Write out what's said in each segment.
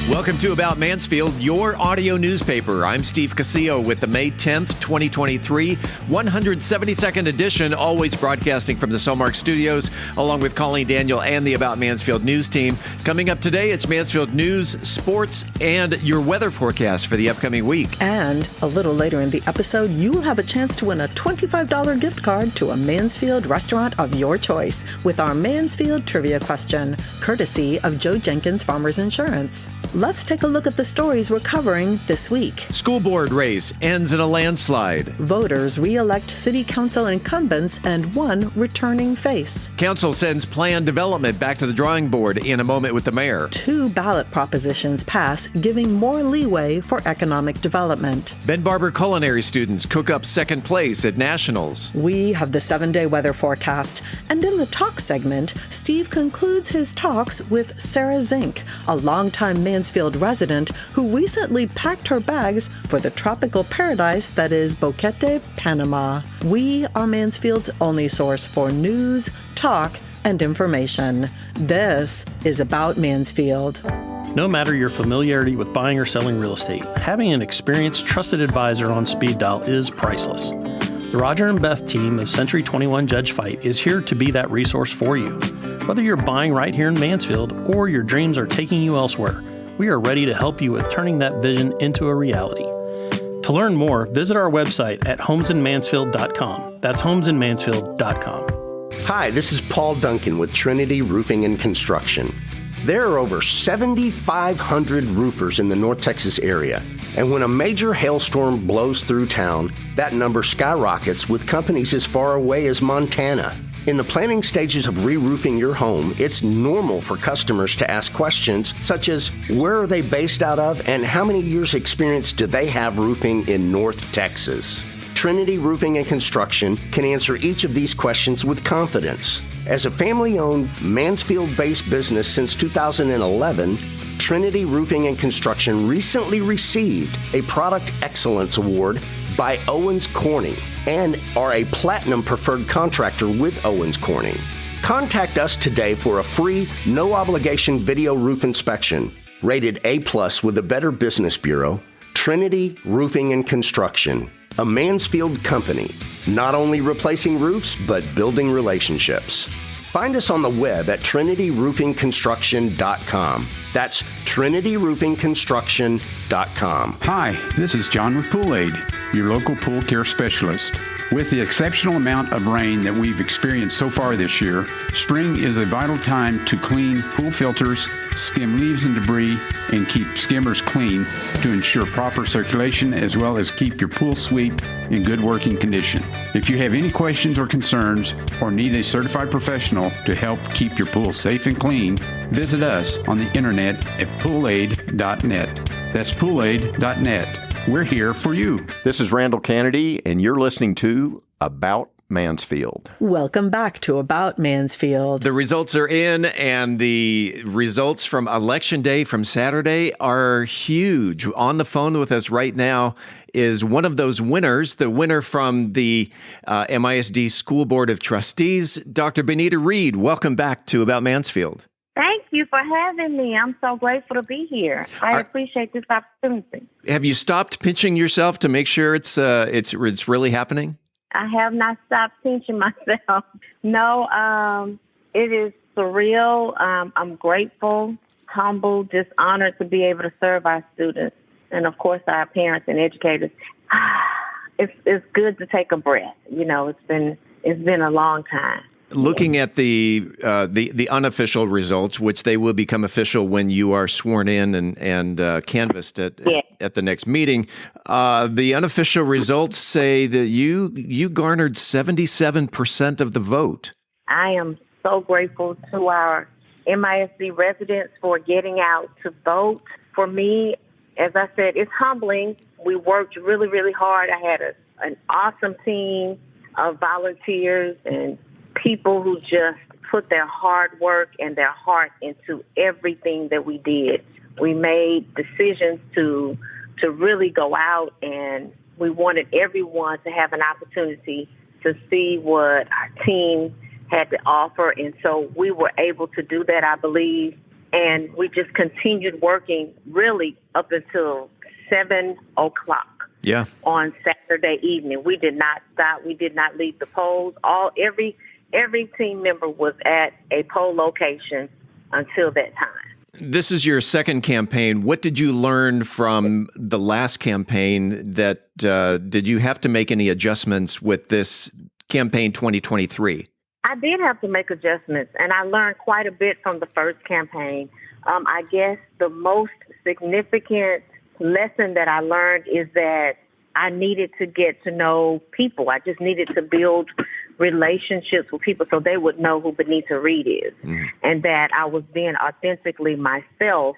Welcome to About Mansfield, your audio newspaper. I'm Steve Casillo with the May 10th, 2023, 172nd edition, always broadcasting from the Cellmark Studios, along with Colleen Daniel and the About Mansfield news team. Coming up today, it's Mansfield news, sports, and your weather forecast for the upcoming week. And a little later in the episode, you'll have a chance to win a $25 gift card to a Mansfield restaurant of your choice with our Mansfield Trivia Question, courtesy of Joe Jenkins Farmers Insurance. Let's take a look at the stories we're covering this week. School board race ends in a landslide. Voters re-elect city council incumbents and one returning face. Council sends planned development back to the drawing board in a moment with the mayor. 2 ballot propositions pass, giving more leeway for economic development. Ben Barber culinary students cook up second place at nationals. We have the 7-day weather forecast. And in the talk segment, Steve concludes his talks with Sarah Zink, a longtime Mansfield resident who recently packed her bags for the tropical paradise that is Boquete, Panama. We are Mansfield's only source for news, talk, and information. This is About Mansfield. No matter your familiarity with buying or selling real estate, having an experienced, trusted advisor on speed dial is priceless. The Roger and Beth team of Century 21 Judge Fight is here to be that resource for you. Whether you're buying right here in Mansfield or your dreams are taking you elsewhere, we are ready to help you with turning that vision into a reality. To learn more, visit our website at homesinmansfield.com. That's homesinmansfield.com. Hi, this is Paul Duncan with Trinity Roofing and Construction. There are over 7,500 roofers in the North Texas area, and when a major hailstorm blows through town, that number skyrockets with companies as far away as Montana. In the planning stages of re-roofing your home, it's normal for customers to ask questions such as, where are they based out of and how many years experience do they have roofing in North Texas? Trinity Roofing and Construction can answer each of these questions with confidence. As a family-owned, Mansfield-based business since 2011, Trinity Roofing and Construction recently received a Product Excellence Award by Owens Corning and are a Platinum Preferred Contractor with Owens Corning. Contact us today for a free, no-obligation video roof inspection. Rated A+ with the Better Business Bureau, Trinity Roofing and Construction, a Mansfield company, not only replacing roofs, but building relationships. Find us on the web at trinityroofingconstruction.com. That's trinityroofingconstruction.com. Hi, this is John with Pool Aid, your local pool care specialist. With the exceptional amount of rain that we've experienced so far this year, spring is a vital time to clean pool filters, skim leaves and debris, and keep skimmers clean to ensure proper circulation as well as keep your pool sweep in good working condition. If you have any questions or concerns or need a certified professional to help keep your pool safe and clean, visit us on the internet at poolaid.net. That's poolaid.net. We're here for you. This is Randall Kennedy, and you're listening to About Mansfield. Welcome back to About Mansfield. The results are in, and the results from Election Day from Saturday are huge. On the phone with us right now is one of those winners, the winner from the MISD School Board of Trustees, Dr. Benita Reed. Welcome back to About Mansfield. Thank you for having me. I'm so grateful to be here. I appreciate this opportunity. Have you stopped pinching yourself to make sure it's really happening? I have not stopped pinching myself. No, it is surreal. I'm grateful, humble, just honored to be able to serve our students and, of course, our parents and educators. It's good to take a breath. You know, it's been a long time. Looking at the unofficial results, which they will become official when you are sworn in and canvassed at the next meeting, the unofficial results say that you garnered 77% of the vote. I am so grateful to our MISD residents for getting out to vote. For me, as I said, it's humbling. We worked really, really hard. I had an awesome team of volunteers and people who just put their hard work and their heart into everything that we did. We made decisions to really go out, and we wanted everyone to have an opportunity to see what our team had to offer. And so we were able to do that, I believe. And we just continued working really up until 7 o'clock. Yeah. On Saturday evening. We did not stop. We did not leave the polls. Every team member was at a poll location until that time. This is your second campaign. What did you learn from the last campaign that did you have to make any adjustments with this campaign 2023? I did have to make adjustments, and I learned quite a bit from the first campaign. I guess the most significant lesson that I learned is that I needed to get to know people. I just needed to build relationships with people so they would know who Benita Reed is, and that I was being authentically myself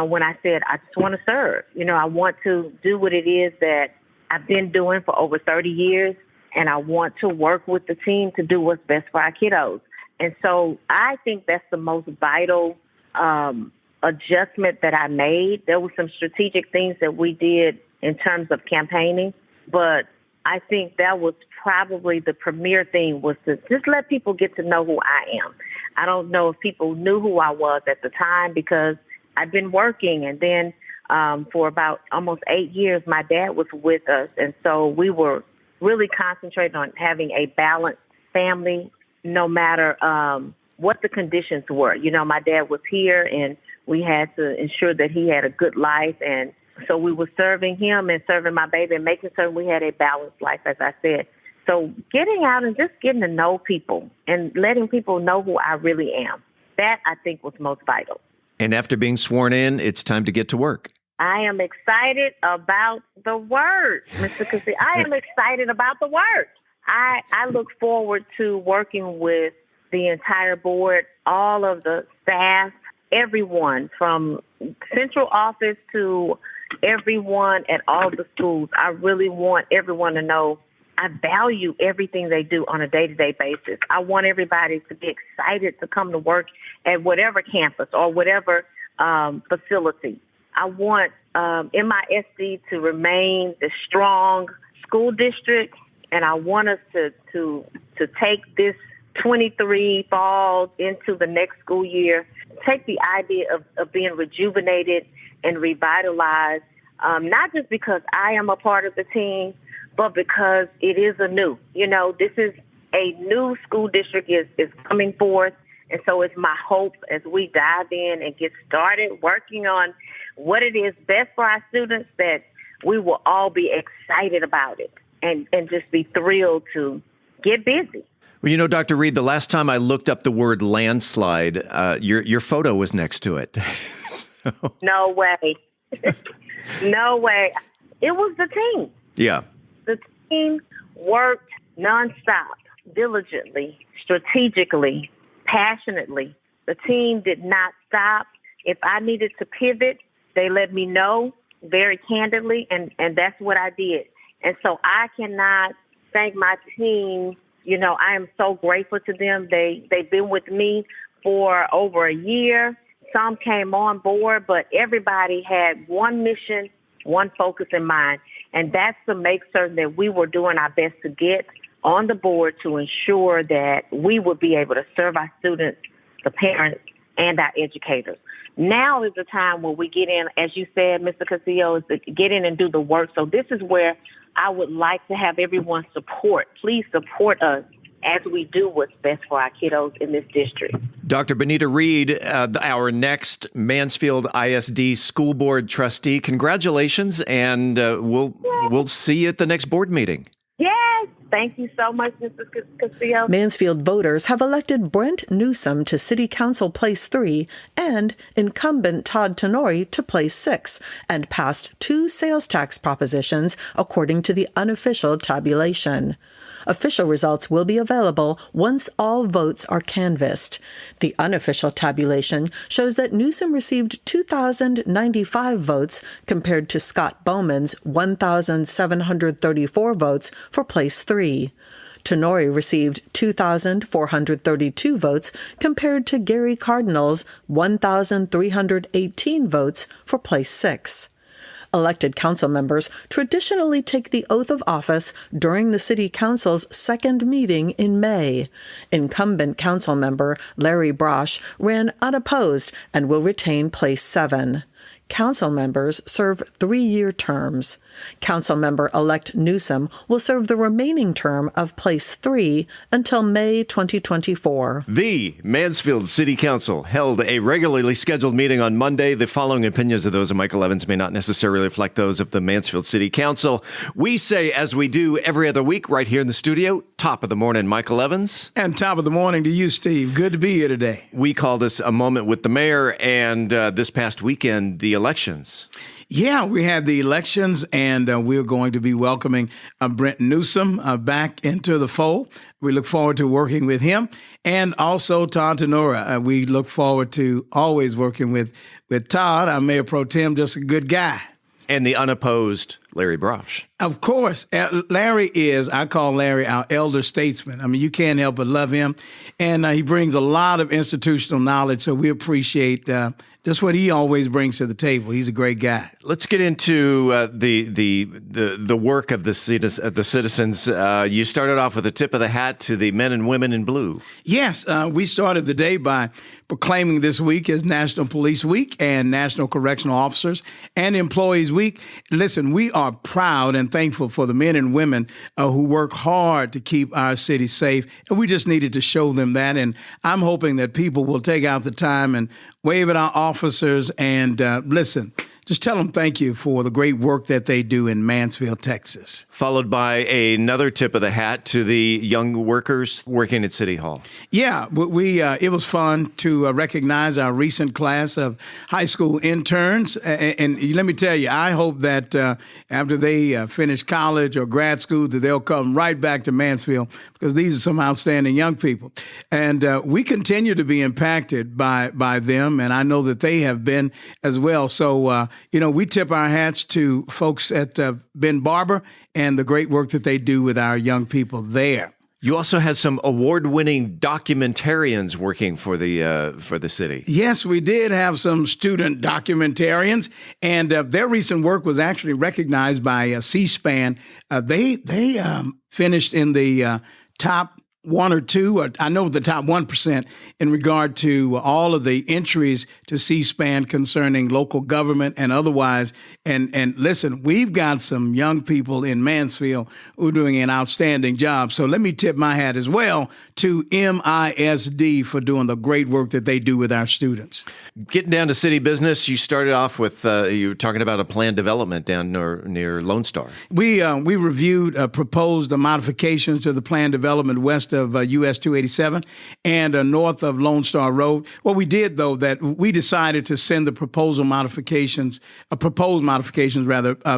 when I said, I just want to serve. I want to do what it is that I've been doing for over 30 years, and I want to work with the team to do what's best for our kiddos. And so I think that's the most vital adjustment that I made. There were some strategic things that we did in terms of campaigning, but I think that was probably the premier thing, was to just let people get to know who I am. I don't know if people knew who I was at the time because I'd been working, and then for about almost 8 years, my dad was with us, and so we were really concentrating on having a balanced family no matter what the conditions were. My dad was here, and we had to ensure that he had a good life, and so we were serving him and serving my baby and making sure we had a balanced life, as I said. So getting out and just getting to know people and letting people know who I really am, that I think was most vital. And after being sworn in, it's time to get to work. I am excited about the work, Mr. Cassie. I am excited about the work. I look forward to working with the entire board, all of the staff, everyone from central office to everyone at all the schools. I really want everyone to know I value everything they do on a day-to-day basis. I want everybody to be excited to come to work at whatever campus or whatever facility. I want MISD to remain the strong school district, and I want us to take this 23 fall into the next school year, take the idea of being rejuvenated and revitalized, not just because I am a part of the team, but because it is this is a new school district is coming forth. And so it's my hope as we dive in and get started working on what it is best for our students that we will all be excited about it and just be thrilled to get busy. Well, Dr. Reed, the last time I looked up the word landslide, your photo was next to it. No way. No way. It was the team. Yeah. The team worked nonstop, diligently, strategically, passionately. The team did not stop. If I needed to pivot, they let me know very candidly, and that's what I did. And so I cannot thank my team. I am so grateful to them. They've been with me for over a year. Some came on board, but everybody had one mission, one focus in mind, and that's to make certain that we were doing our best to get on the board to ensure that we would be able to serve our students, the parents, and our educators. Now is the time when we get in, as you said, Mr. Casillo, is to get in and do the work. So this is where I would like to have everyone's support. Please support us as we do what's best for our kiddos in this district. Dr. Benita Reed, our next Mansfield ISD School Board trustee, congratulations, and we'll see you at the next board meeting. Yes, thank you so much, Mr. Castillo. Mansfield voters have elected Brent Newsom to City Council Place 3 and incumbent Todd Tenori to Place 6 and passed 2 sales tax propositions according to the unofficial tabulation. Official results will be available once all votes are canvassed. The unofficial tabulation shows that Newsom received 2,095 votes compared to Scott Bowman's 1,734 votes for Place 3. Tenori received 2,432 votes compared to Gary Cardinal's 1,318 votes for Place 6. Elected council members traditionally take the oath of office during the City Council's second meeting in May. Incumbent council member Larry Brosh ran unopposed and will retain place 7. Council members serve 3-year terms. Councilmember-elect Newsom will serve the remaining term of place 3 until May 2024. The Mansfield City Council held a regularly scheduled meeting on Monday. The following opinions of those of Michael Evans may not necessarily reflect those of the Mansfield City Council. We say, as we do every other week right here in the studio, top of the morning, Michael Evans. And top of the morning to you, Steve. Good to be here today. We call this a moment with the mayor, and this past weekend, the elections. Yeah, we had the elections, and we're going to be welcoming Brent Newsom back into the fold. We look forward to working with him, and also Todd Tenora. We look forward to always working with Todd, our Mayor Pro Tem, just a good guy. And the unopposed Larry Brosh. Of course. Larry is, I call Larry our elder statesman. I mean, you can't help but love him. And he brings a lot of institutional knowledge, so we appreciate just what he always brings to the table. He's a great guy. Let's get into the work of the citizens. You started off with a tip of the hat to the men and women in blue. Yes, we started the day by proclaiming this week as National Police Week and National Correctional Officers and Employees Week. Listen, we are proud and thankful for the men and women who work hard to keep our city safe, and we just needed to show them that. And I'm hoping that people will take out the time and wave at our officers and listen. Just tell them thank you for the great work that they do in Mansfield, Texas. Followed by another tip of the hat to the young workers working at City Hall. Yeah, it was fun to recognize our recent class of high school interns. And let me tell you, I hope that after they finish college or grad school, that they'll come right back to Mansfield, because these are some outstanding young people. And we continue to be impacted by them, and I know that they have been as well. So, we tip our hats to folks at Barber and the great work that they do with our young people there. You also had some award-winning documentarians working for the city. Yes, we did have some student documentarians, and their recent work was actually recognized by C-SPAN. They finished in the top 1 or 2, or I know the top 1% in regard to all of the entries to C-SPAN concerning local government and otherwise. And listen, we've got some young people in Mansfield who are doing an outstanding job. So let me tip my hat as well to MISD for doing the great work that they do with our students. Getting down to city business, you started off with, you were talking about a planned development down near Lone Star. We reviewed proposed modifications to the planned development west of US 287 and north of Lone Star Road. What we did, though, that we decided to send the proposed modifications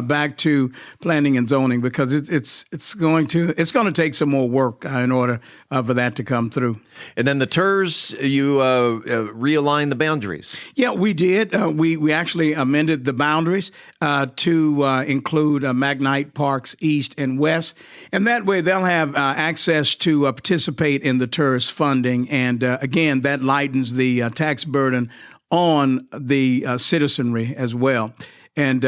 back to planning and zoning, because it's going to take some more work in order for that to come through. And then the TERS, you realigned the boundaries. Yeah, we did. We actually amended the boundaries to include Magnite Parks East and West, and that way they'll have access to participate in the TERS funding. And again, that lightens the tax burden on the citizenry as well. And,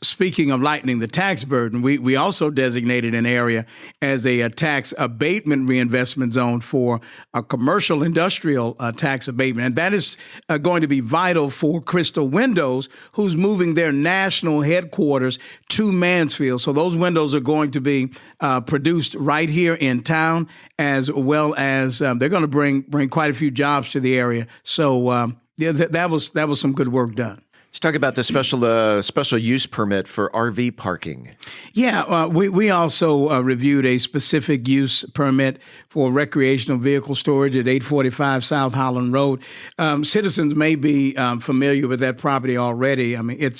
speaking of lightening the tax burden, we also designated an area as a tax abatement reinvestment zone for a commercial industrial tax abatement. And that is going to be vital for Crystal Windows, who's moving their national headquarters to Mansfield. So those windows are going to be produced right here in town, as well as they're going to bring quite a few jobs to the area. So that was some good work done. Let's talk about the special use permit for RV parking. Yeah, we also reviewed a specific use permit for recreational vehicle storage at 845 South Holland Road. Citizens may be familiar with that property already. I mean, it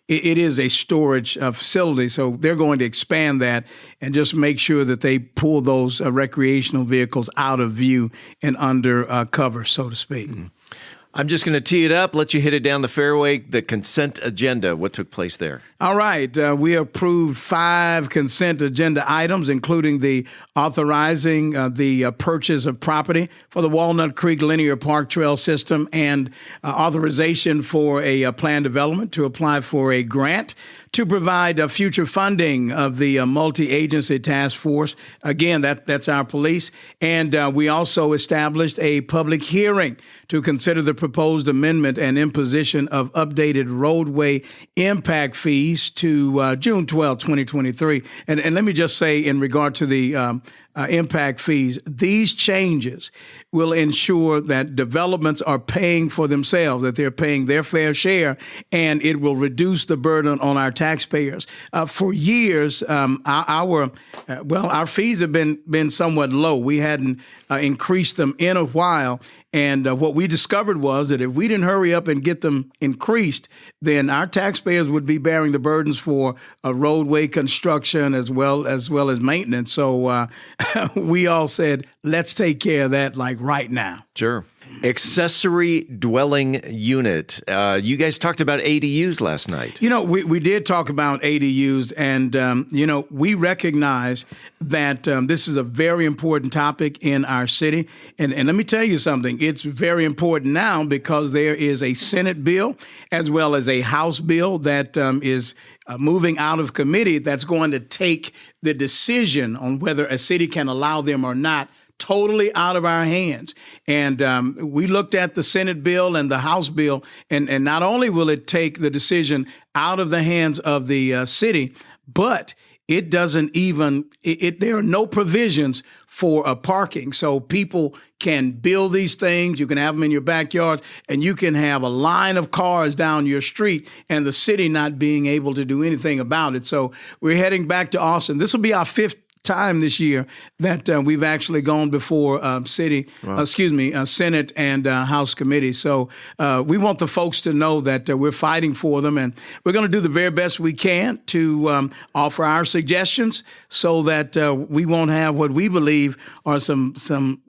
is a storage facility, so they're going to expand that and just make sure that they pull those recreational vehicles out of view and under cover, so to speak. Mm-hmm. I'm just going to tee it up, let you hit it down the fairway. The consent agenda, what took place there? All right. We approved 5 consent agenda items, including the authorizing the purchase of property for the Walnut Creek Linear Park Trail System and authorization for a planned development to apply for a grant to provide future funding of the multi-agency task force. Again, that's our police. And we also established a public hearing to consider the proposed amendment and imposition of updated roadway impact fees to June 12, 2023. And let me just say, in regard to the impact fees, these changes will ensure that developments are paying for themselves, that they're paying their fair share, and it will reduce the burden on our taxpayers. For years, our fees have been somewhat low. We hadn't increased them in a while. And what we discovered was that if we didn't hurry up and get them increased, then our taxpayers would be bearing the burdens for roadway construction as well as maintenance. So we all said, let's take care of that like right now. Sure. Accessory dwelling unit. You guys talked about ADUs last night. You know, we did talk about ADUs, and, we recognize that this is a very important topic in our city. And let me tell you something. It's very important now because there is a Senate bill as well as a House bill that is moving out of committee that's going to take the decision on whether a city can allow them or not totally out of our hands. And we looked at the Senate bill and the House bill, and not only will it take the decision out of the hands of the city, but it doesn't even, there are no provisions for parking. So people can build these things, you can have them in your backyards, and you can have a line of cars down your street and the city not being able to do anything about it. So we're heading back to Austin. This will be our 5th time this year that we've actually gone before Senate and House committee. So we want the folks to know that we're fighting for them, and we're going to do the very best we can to offer our suggestions so that we won't have what we believe are some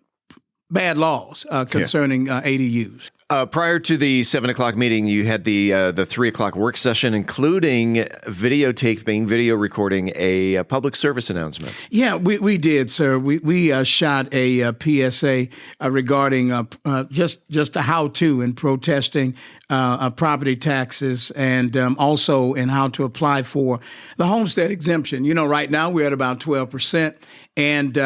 bad laws concerning ADUs. Prior to the 7 o'clock meeting, you had the 3 o'clock work session, including video recording a public service announcement. Yeah, we did, sir. We shot a PSA regarding just a how-to in protesting property taxes and also in how to apply for the homestead exemption. You know, right now we're at about 12%. And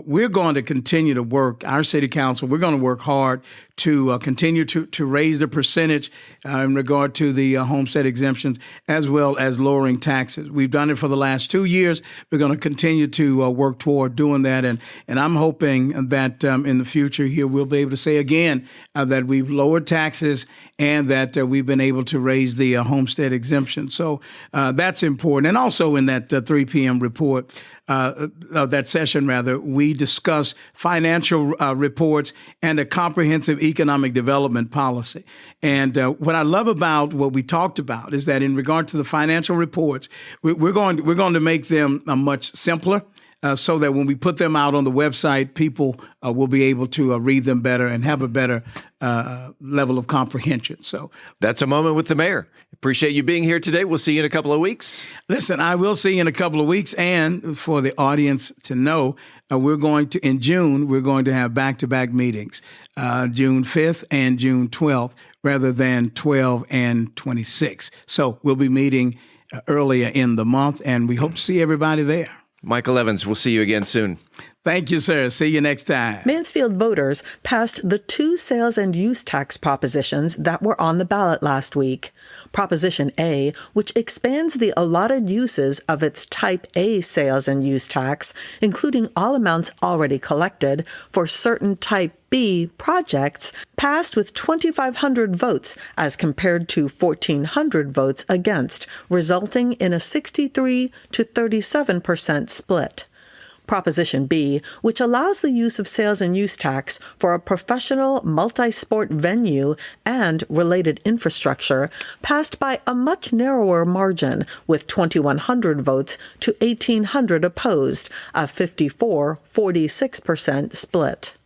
we're going to continue to work, our city council, we're going to work hard to continue to raise the percentage in regard to the homestead exemptions, as well as lowering taxes. We've done it for the last 2 years. We're going to continue to work toward doing that. And I'm hoping that in the future here, we'll be able to say again that we've lowered taxes and that we've been able to raise the homestead exemption. So that's important. And also in that 3 p.m. report, that session, we discussed financial reports and a comprehensive economic development policy. And what I love about what we talked about is that in regard to the financial reports, we're going to make them much simpler. So that when we put them out on the website, people will be able to read them better and have a better level of comprehension. So that's a moment with the mayor. Appreciate you being here today. We'll see you in a couple of weeks. Listen, I will see you in a couple of weeks. And for the audience to know, in June, we're going to have back-to-back meetings, June 5th and June 12th, rather than 12 and 26. So we'll be meeting earlier in the month, and we hope to see everybody there. Michael Evans, we'll see you again soon. Thank you, sir. See you next time. Mansfield voters passed the 2 sales and use tax propositions that were on the ballot last week. Proposition A, which expands the allotted uses of its Type A sales and use tax, including all amounts already collected, for certain Type B projects, passed with 2,500 votes as compared to 1,400 votes against, resulting in a 63 to 37% split. Proposition B, which allows the use of sales and use tax for a professional multi-sport venue and related infrastructure, passed by a much narrower margin, with 2,100 votes to 1,800 opposed, a 54-46% split.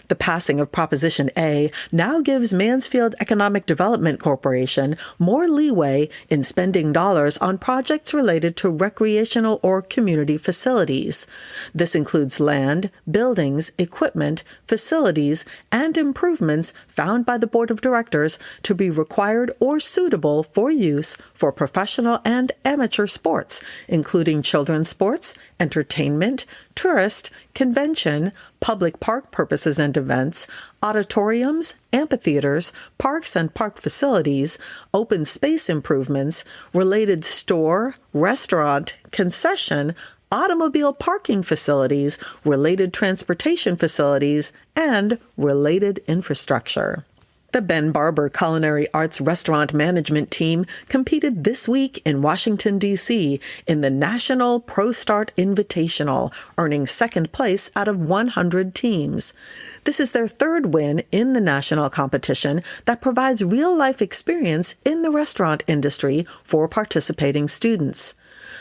The passing of Proposition A now gives Mansfield Economic Development Corporation more leeway in spending dollars on projects related to recreational or community facilities. This includes land, buildings, equipment, facilities, and improvements found by the Board of Directors to be required or suitable for use for professional and amateur sports, including children's sports, entertainment, tourist, convention, public park purposes and events, auditoriums, amphitheaters, parks and park facilities, open space improvements, related store, restaurant, concession, automobile parking facilities, related transportation facilities, and related infrastructure. The Ben Barber Culinary Arts Restaurant Management Team competed this week in Washington, D.C. in the National Pro Start Invitational, earning second place out of 100 teams. This is their third win in the national competition that provides real-life experience in the restaurant industry for participating students.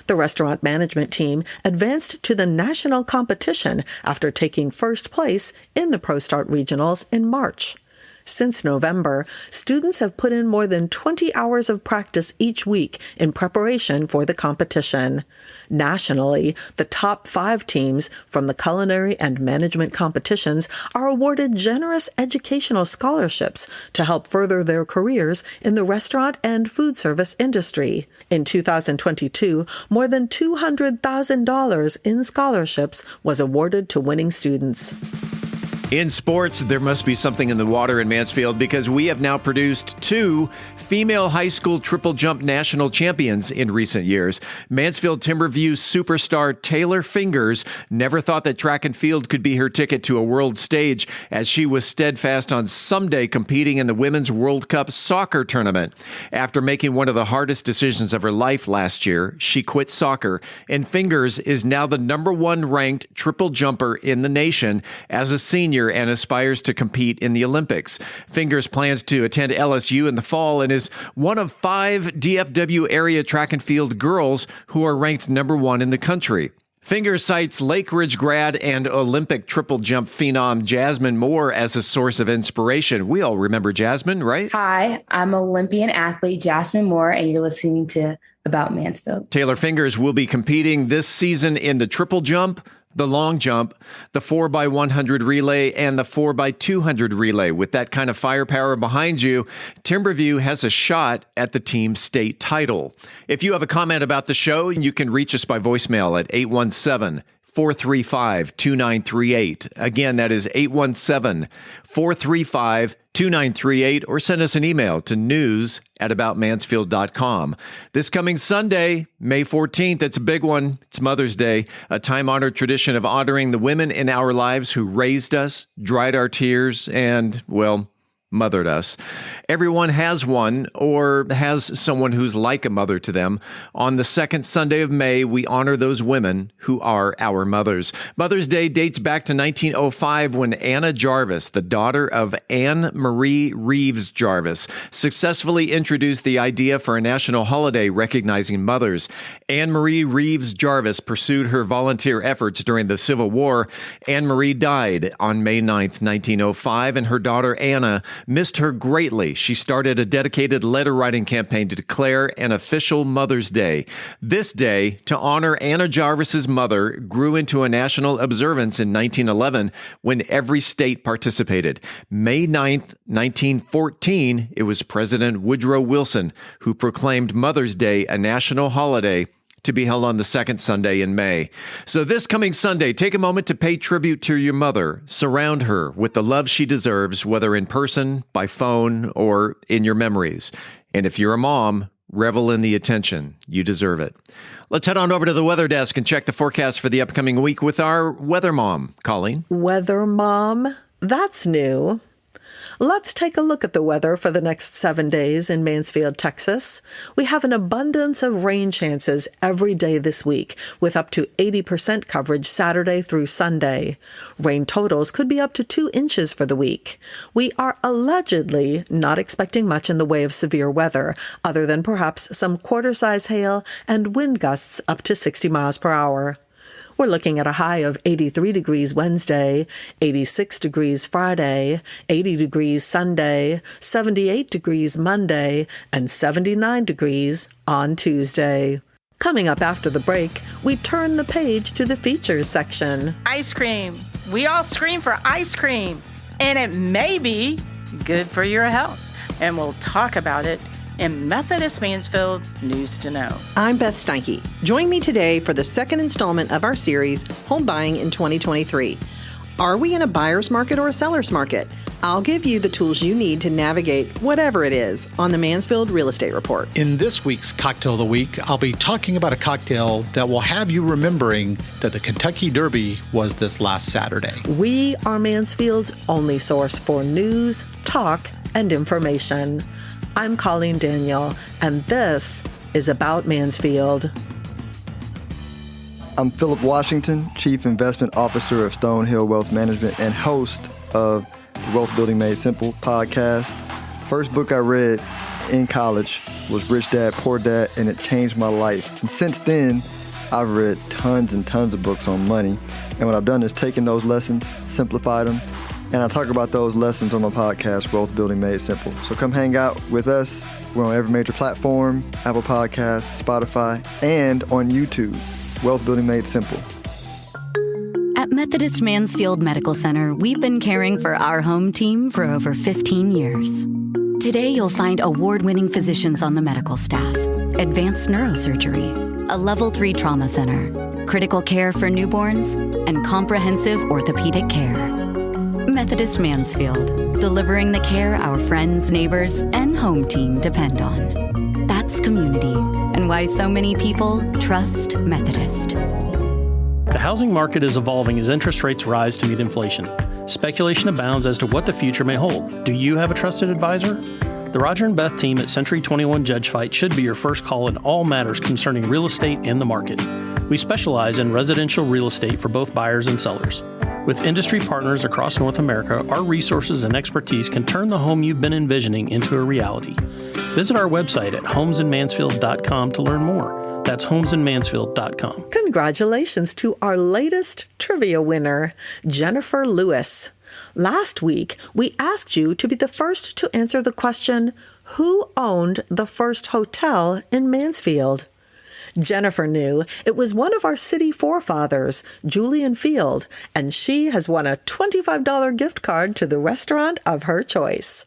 The restaurant management team advanced to the national competition after taking first place in the Pro Start Regionals in March. Since November, students have put in more than 20 hours of practice each week in preparation for the competition. Nationally, the top 5 teams from the culinary and management competitions are awarded generous educational scholarships to help further their careers in the restaurant and food service industry. In 2022, more than $200,000 in scholarships was awarded to winning students. In sports, there must be something in the water in Mansfield because we have now produced 2 female high school triple jump national champions in recent years. Mansfield Timberview superstar Taylor Fingers never thought that track and field could be her ticket to a world stage, as she was steadfast on someday competing in the Women's World Cup soccer tournament. After making one of the hardest decisions of her life last year, she quit soccer, and Fingers is now the #1 ranked triple jumper in the nation as a senior and aspires to compete in the Olympics. Fingers plans to attend LSU in the fall and is one of 5 DFW area track and field girls who are ranked #1 in the country. Fingers cites Lake Ridge grad and Olympic triple jump phenom Jasmine Moore as a source of inspiration. We all remember Jasmine, right? Hi, I'm Olympian athlete Jasmine Moore, and you're listening to About Mansfield. Taylor Fingers will be competing this season in the triple jump, the long jump, the 4x100 relay, and the 4x200 relay. With that kind of firepower behind you, Timberview has a shot at the team's state title. If you have a comment about the show, you can reach us by voicemail at 817-435-2938. Again, that is 817-435-2938, or send us an email to news@aboutmansfield.com. This coming Sunday, May 14th, it's a big one. It's Mother's Day, a time-honored tradition of honoring the women in our lives who raised us, dried our tears, and, well, mothered us. Everyone has one or has someone who's like a mother to them. On the second Sunday of May, we honor those women who are our mothers. Mother's Day dates back to 1905 when Anna Jarvis, the daughter of Anne Marie Reeves Jarvis, successfully introduced the idea for a national holiday recognizing mothers. Anne Marie Reeves Jarvis pursued her volunteer efforts during the Civil War. Anne Marie died on May 9th, 1905, and her daughter Anna missed her greatly. She started a dedicated letter writing campaign to declare an official Mother's Day. This day, to honor Anna Jarvis's mother, grew into a national observance in 1911 when every state participated. May 9th, 1914, it was President Woodrow Wilson who proclaimed Mother's Day a national holiday to be held on the second Sunday in May. So this coming Sunday, take a moment to pay tribute to your mother. Surround her with the love she deserves, whether in person, by phone, or in your memories. And if you're a mom, revel in the attention. You deserve it. Let's head on over to the weather desk and check the forecast for the upcoming week with our weather mom, Colleen. Weather mom? That's new. Let's take a look at the weather for the next 7 days in Mansfield, Texas. We have an abundance of rain chances every day this week, with up to 80% coverage Saturday through Sunday. Rain totals could be up to 2 inches for the week. We are allegedly not expecting much in the way of severe weather, other than perhaps some quarter-size hail and wind gusts up to 60 miles per hour. We're looking at a high of 83 degrees Wednesday, 86 degrees Friday, 80 degrees Sunday, 78 degrees Monday, and 79 degrees on Tuesday. Coming up after the break, we turn the page to the features section. Ice cream. We all scream for ice cream, and it may be good for your health. And we'll talk about it in Methodist Mansfield News to Know. I'm Beth Steinke. Join me today for the second installment of our series, Home Buying in 2023. Are we in a buyer's market or a seller's market? I'll give you the tools you need to navigate whatever it is on the Mansfield Real Estate Report. In this week's Cocktail of the Week, I'll be talking about a cocktail that will have you remembering that the Kentucky Derby was this last Saturday. We are Mansfield's only source for news, talk, and information. I'm Colleen Daniel, and this is About Mansfield. I'm Philip Washington, Chief Investment Officer of Stonehill Wealth Management and host of the Wealth Building Made Simple podcast. First book I read in college was Rich Dad, Poor Dad, and it changed my life. And since then, I've read tons and tons of books on money. And what I've done is taken those lessons, simplified them, and I talk about those lessons on my podcast, Wealth Building Made Simple. So come hang out with us. We're on every major platform, Apple Podcasts, Spotify, and on YouTube, Wealth Building Made Simple. At Methodist Mansfield Medical Center, we've been caring for our home team for over 15 years. Today, you'll find award-winning physicians on the medical staff, advanced neurosurgery, a Level 3 trauma center, critical care for newborns, and comprehensive orthopedic care. Methodist Mansfield, delivering the care our friends, neighbors, and home team depend on. That's community, and why so many people trust Methodist. The housing market is evolving as interest rates rise to meet inflation. Speculation abounds as to what the future may hold. Do you have a trusted advisor? The Roger and Beth team at Century 21 Judge Fight should be your first call in all matters concerning real estate and the market. We specialize in residential real estate for both buyers and sellers. With industry partners across North America, our resources and expertise can turn the home you've been envisioning into a reality. Visit our website at homesinmansfield.com to learn more. That's homesinmansfield.com. Congratulations to our latest trivia winner, Jennifer Lewis. Last week, we asked you to be the first to answer the question, who owned the first hotel in Mansfield? Jennifer knew it was one of our city forefathers, Julian Field, and she has won a $25 gift card to the restaurant of her choice.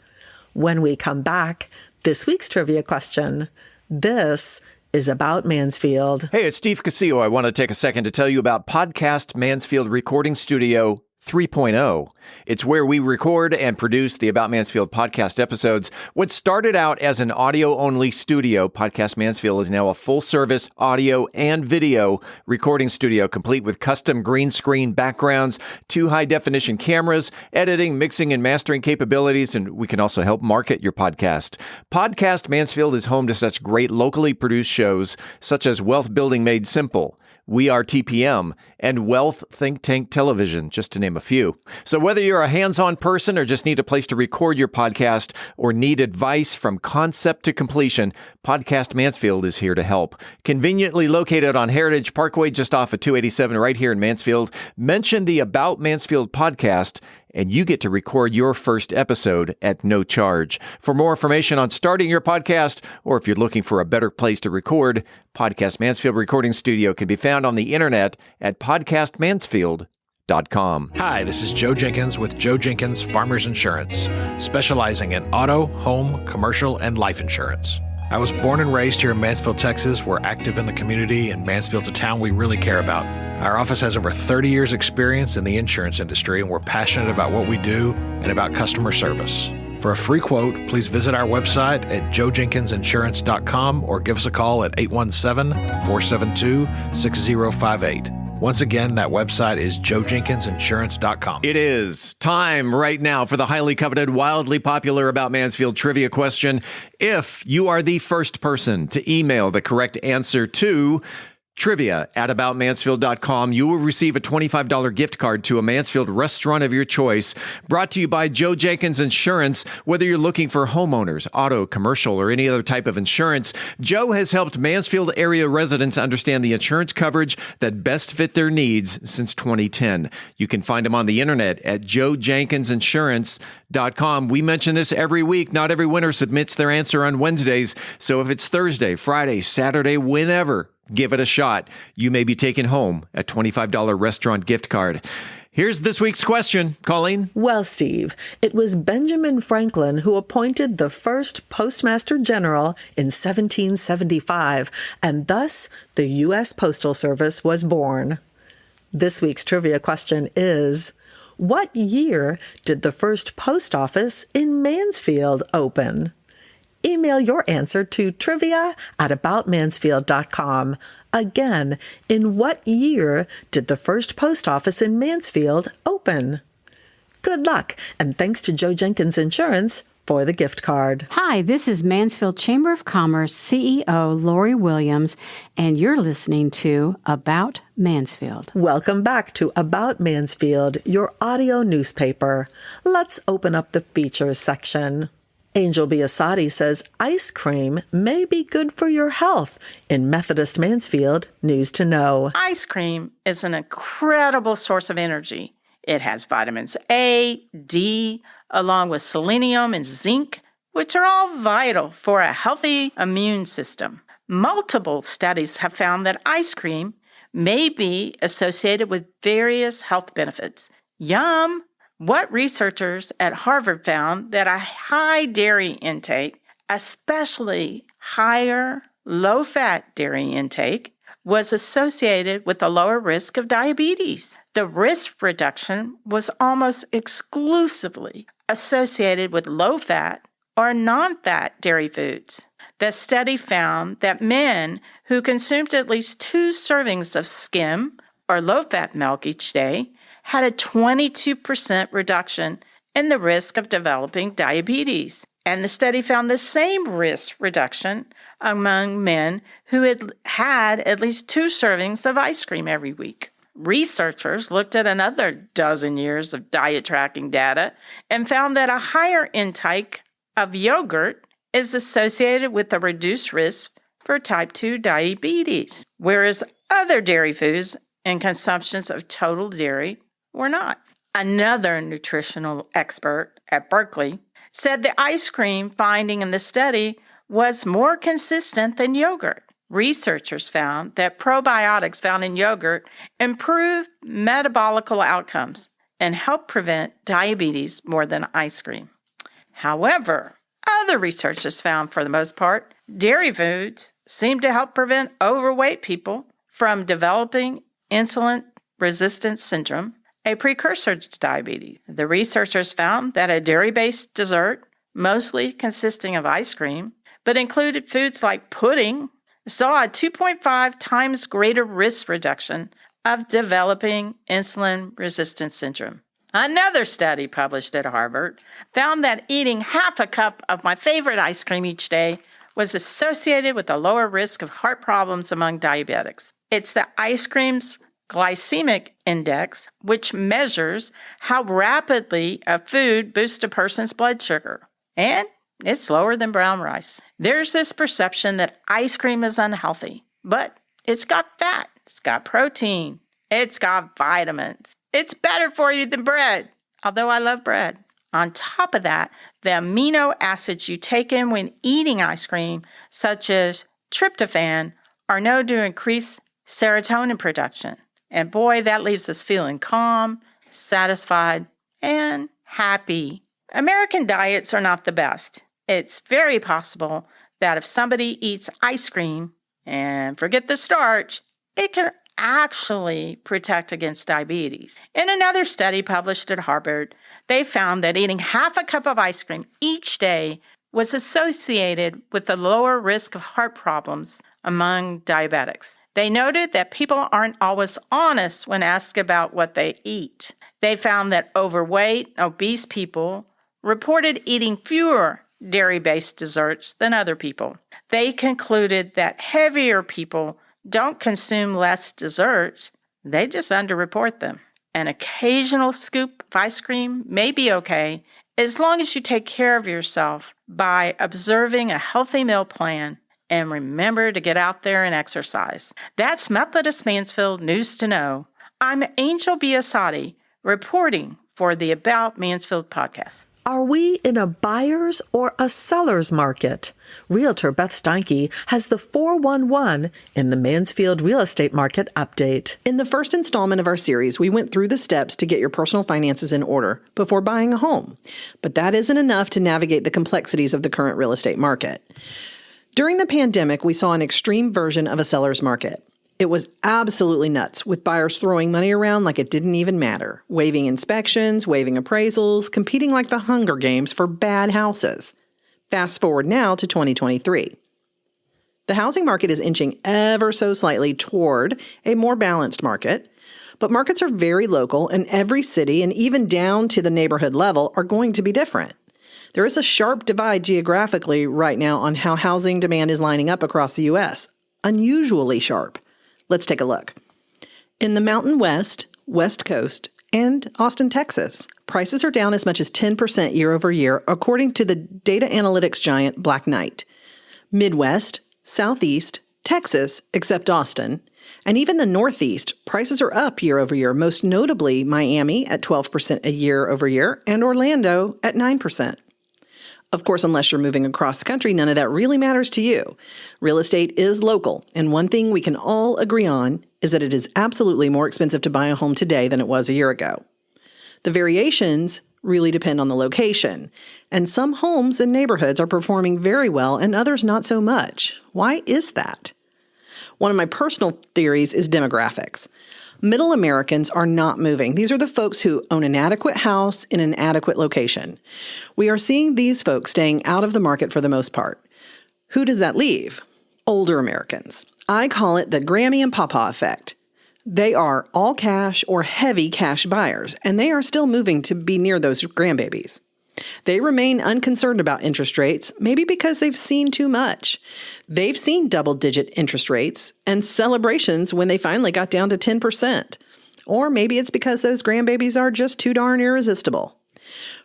When we come back, this week's trivia question. This is About Mansfield. Hey, it's Steve Casillo. I want to take a second to tell you about Podcast Mansfield Recording Studio 3.0. It's where we record and produce the About Mansfield podcast episodes. What started out as an audio-only studio, Podcast Mansfield is now a full-service audio and video recording studio, complete with custom green screen backgrounds, 2 high-definition cameras, editing, mixing, and mastering capabilities, and we can also help market your podcast. Podcast Mansfield is home to such great locally produced shows, such as Wealth Building Made Simple, We Are TPM, and Wealth Think Tank Television, just to name a few. So whether you're a hands-on person or just need a place to record your podcast or need advice from concept to completion, Podcast Mansfield is here to help. Conveniently located on Heritage Parkway, just off of 287 right here in Mansfield. Mention the About Mansfield podcast, and you get to record your first episode at no charge. For more information on starting your podcast, or if you're looking for a better place to record, Podcast Mansfield Recording Studio can be found on the internet at podcastmansfield.com. Hi, this is Joe Jenkins with Joe Jenkins Farmers Insurance, specializing in auto, home, commercial, and life insurance. I was born and raised here in Mansfield, Texas. We're active in the community, and Mansfield's a town we really care about. Our office has over 30 years experience in the insurance industry, and we're passionate about what we do and about customer service. For a free quote, please visit our website at joejenkinsinsurance.com or give us a call at 817-472-6058. Once again, that website is joejenkinsinsurance.com. It is time right now for the highly coveted, wildly popular About Mansfield Trivia Question. If you are the first person to email the correct answer to Trivia at aboutmansfield.com. You will receive a $25 gift card to a Mansfield restaurant of your choice. Brought to you by Joe Jenkins Insurance. Whether you're looking for homeowners, auto, commercial, or any other type of insurance, Joe has helped Mansfield area residents understand the insurance coverage that best fit their needs since 2010. You can find him on the internet at joejenkinsinsurance.com. We mention this every week. Not every winner submits their answer on Wednesdays. So if it's Thursday, Friday, Saturday, whenever, give it a shot. You may be taking home a $25 restaurant gift card. Here's this week's question. Colleen? Well, Steve, it was Benjamin Franklin who appointed the first Postmaster General in 1775, and thus the U.S. Postal Service was born. This week's trivia question is, what year did the first post office in Mansfield open? Email your answer to trivia@aboutmansfield.com. Again, in what year did the first post office in Mansfield open? Good luck, and thanks to Joe Jenkins Insurance for the gift card. Hi, this is Mansfield Chamber of Commerce CEO Lori Williams, and you're listening to About Mansfield. Welcome back to About Mansfield, your audio newspaper. Let's open up the features section. Angel Biasatti says ice cream may be good for your health in Methodist Mansfield News to Know. Ice cream is an incredible source of energy. It has vitamins A, D, along with selenium and zinc, which are all vital for a healthy immune system. Multiple studies have found that ice cream may be associated with various health benefits. Yum! What researchers at Harvard found that a high dairy intake, especially higher low-fat dairy intake, was associated with a lower risk of diabetes. The risk reduction was almost exclusively associated with low-fat or non-fat dairy foods. The study found that men who consumed at least 2 servings of skim or low-fat milk each day had a 22% reduction in the risk of developing diabetes. And the study found the same risk reduction among men who had at least 2 servings of ice cream every week. Researchers looked at another dozen years of diet tracking data and found that a higher intake of yogurt is associated with a reduced risk for type 2 diabetes, whereas other dairy foods and consumptions of total dairy were not. Another nutritional expert at Berkeley said the ice cream finding in the study was more consistent than yogurt. Researchers found that probiotics found in yogurt improve metabolical outcomes and help prevent diabetes more than ice cream. However, other researchers found, for the most part, dairy foods seem to help prevent overweight people from developing insulin resistance syndrome, a precursor to diabetes. The researchers found that a dairy-based dessert, mostly consisting of ice cream, but included foods like pudding, saw a 2.5 times greater risk reduction of developing insulin resistance syndrome. Another study published at Harvard found that eating half a cup of my favorite ice cream each day was associated with a lower risk of heart problems among diabetics. It's the ice cream's glycemic index, which measures how rapidly a food boosts a person's blood sugar. And it's lower than brown rice. There's this perception that ice cream is unhealthy, but it's got fat, it's got protein, it's got vitamins. It's better for you than bread, although I love bread. On top of that, the amino acids you take in when eating ice cream, such as tryptophan, are known to increase serotonin production. And boy, that leaves us feeling calm, satisfied, and happy. American diets are not the best. It's very possible that if somebody eats ice cream, and forget the starch, it can actually protect against diabetes. In another study published at Harvard, they found that eating half a cup of ice cream each day was associated with a lower risk of heart problems among diabetics. They noted that people aren't always honest when asked about what they eat. They found that overweight, obese people reported eating fewer dairy-based desserts than other people. They concluded that heavier people don't consume less desserts. They just underreport them. An occasional scoop of ice cream may be okay as long as you take care of yourself by observing a healthy meal plan and remember to get out there and exercise. That's Methodist Mansfield News to Know. I'm Angel Biasatti, reporting for the About Mansfield podcast. Are we in a buyer's or a seller's market? Realtor Beth Steinke has the 411 in the Mansfield Real Estate Market update. In the first installment of our series, we went through the steps to get your personal finances in order before buying a home. But that isn't enough to navigate the complexities of the current real estate market. During the pandemic, we saw an extreme version of a seller's market. It was absolutely nuts, with buyers throwing money around like it didn't even matter, waiving inspections, waiving appraisals, competing like the Hunger Games for bad houses. Fast forward now to 2023. The housing market is inching ever so slightly toward a more balanced market, but markets are very local, and every city, and even down to the neighborhood level, are going to be different. There is a sharp divide geographically right now on how housing demand is lining up across the U.S., unusually sharp. Let's take a look. In the Mountain West, West Coast, and Austin, Texas, prices are down as much as 10% year over year, according to the data analytics giant Black Knight. Midwest, Southeast, Texas, except Austin, and even the Northeast, prices are up year over year, most notably Miami at 12% a year over year, and Orlando at 9%. Of course, unless you're moving across the country, none of that really matters to you. Real estate is local, and one thing we can all agree on is that it is absolutely more expensive to buy a home today than it was a year ago. The variations really depend on the location, and some homes and neighborhoods are performing very well and others not so much. Why is that? One of my personal theories is demographics. Middle Americans are not moving. These are the folks who own an adequate house in an adequate location. We are seeing these folks staying out of the market for the most part. Who does that leave? Older Americans. I call it the Grammy and Papa effect. They are all cash or heavy cash buyers, and they are still moving to be near those grandbabies. They remain unconcerned about interest rates, maybe because they've seen too much. They've seen double-digit interest rates and celebrations when they finally got down to 10%. Or maybe it's because those grandbabies are just too darn irresistible.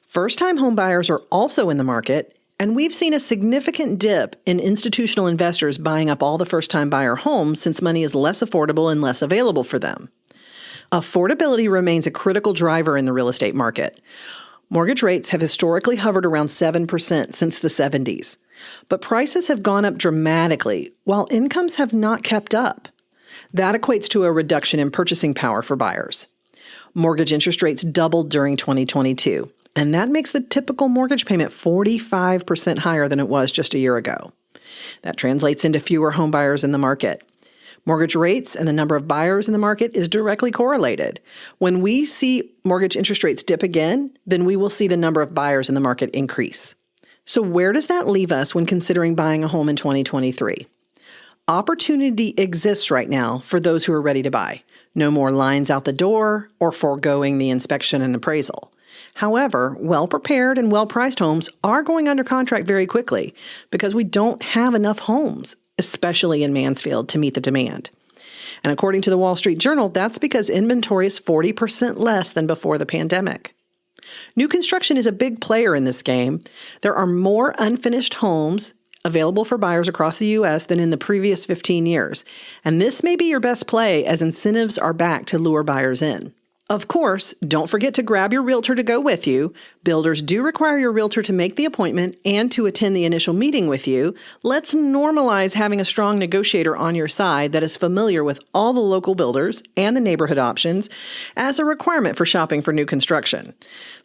First-time home buyers are also in the market, and we've seen a significant dip in institutional investors buying up all the first-time buyer homes since money is less affordable and less available for them. Affordability remains a critical driver in the real estate market. Mortgage rates have historically hovered around 7% since the 70s, but prices have gone up dramatically while incomes have not kept up. That equates to a reduction in purchasing power for buyers. Mortgage interest rates doubled during 2022, and that makes the typical mortgage payment 45% higher than it was just a year ago. That translates into fewer home buyers in the market. Mortgage rates and the number of buyers in the market is directly correlated. When we see mortgage interest rates dip again, then we will see the number of buyers in the market increase. So where does that leave us when considering buying a home in 2023? Opportunity exists right now for those who are ready to buy. No more lines out the door or foregoing the inspection and appraisal. However, well-prepared and well-priced homes are going under contract very quickly because we don't have enough homes, especially in Mansfield, to meet the demand. And according to the Wall Street Journal, that's because inventory is 40% less than before the pandemic. New construction is a big player in this game. There are more unfinished homes available for buyers across the U.S. than in the previous 15 years. And this may be your best play as incentives are back to lure buyers in. Of course, don't forget to grab your realtor to go with you. Builders do require your realtor to make the appointment and to attend the initial meeting with you. Let's normalize having a strong negotiator on your side that is familiar with all the local builders and the neighborhood options as a requirement for shopping for new construction.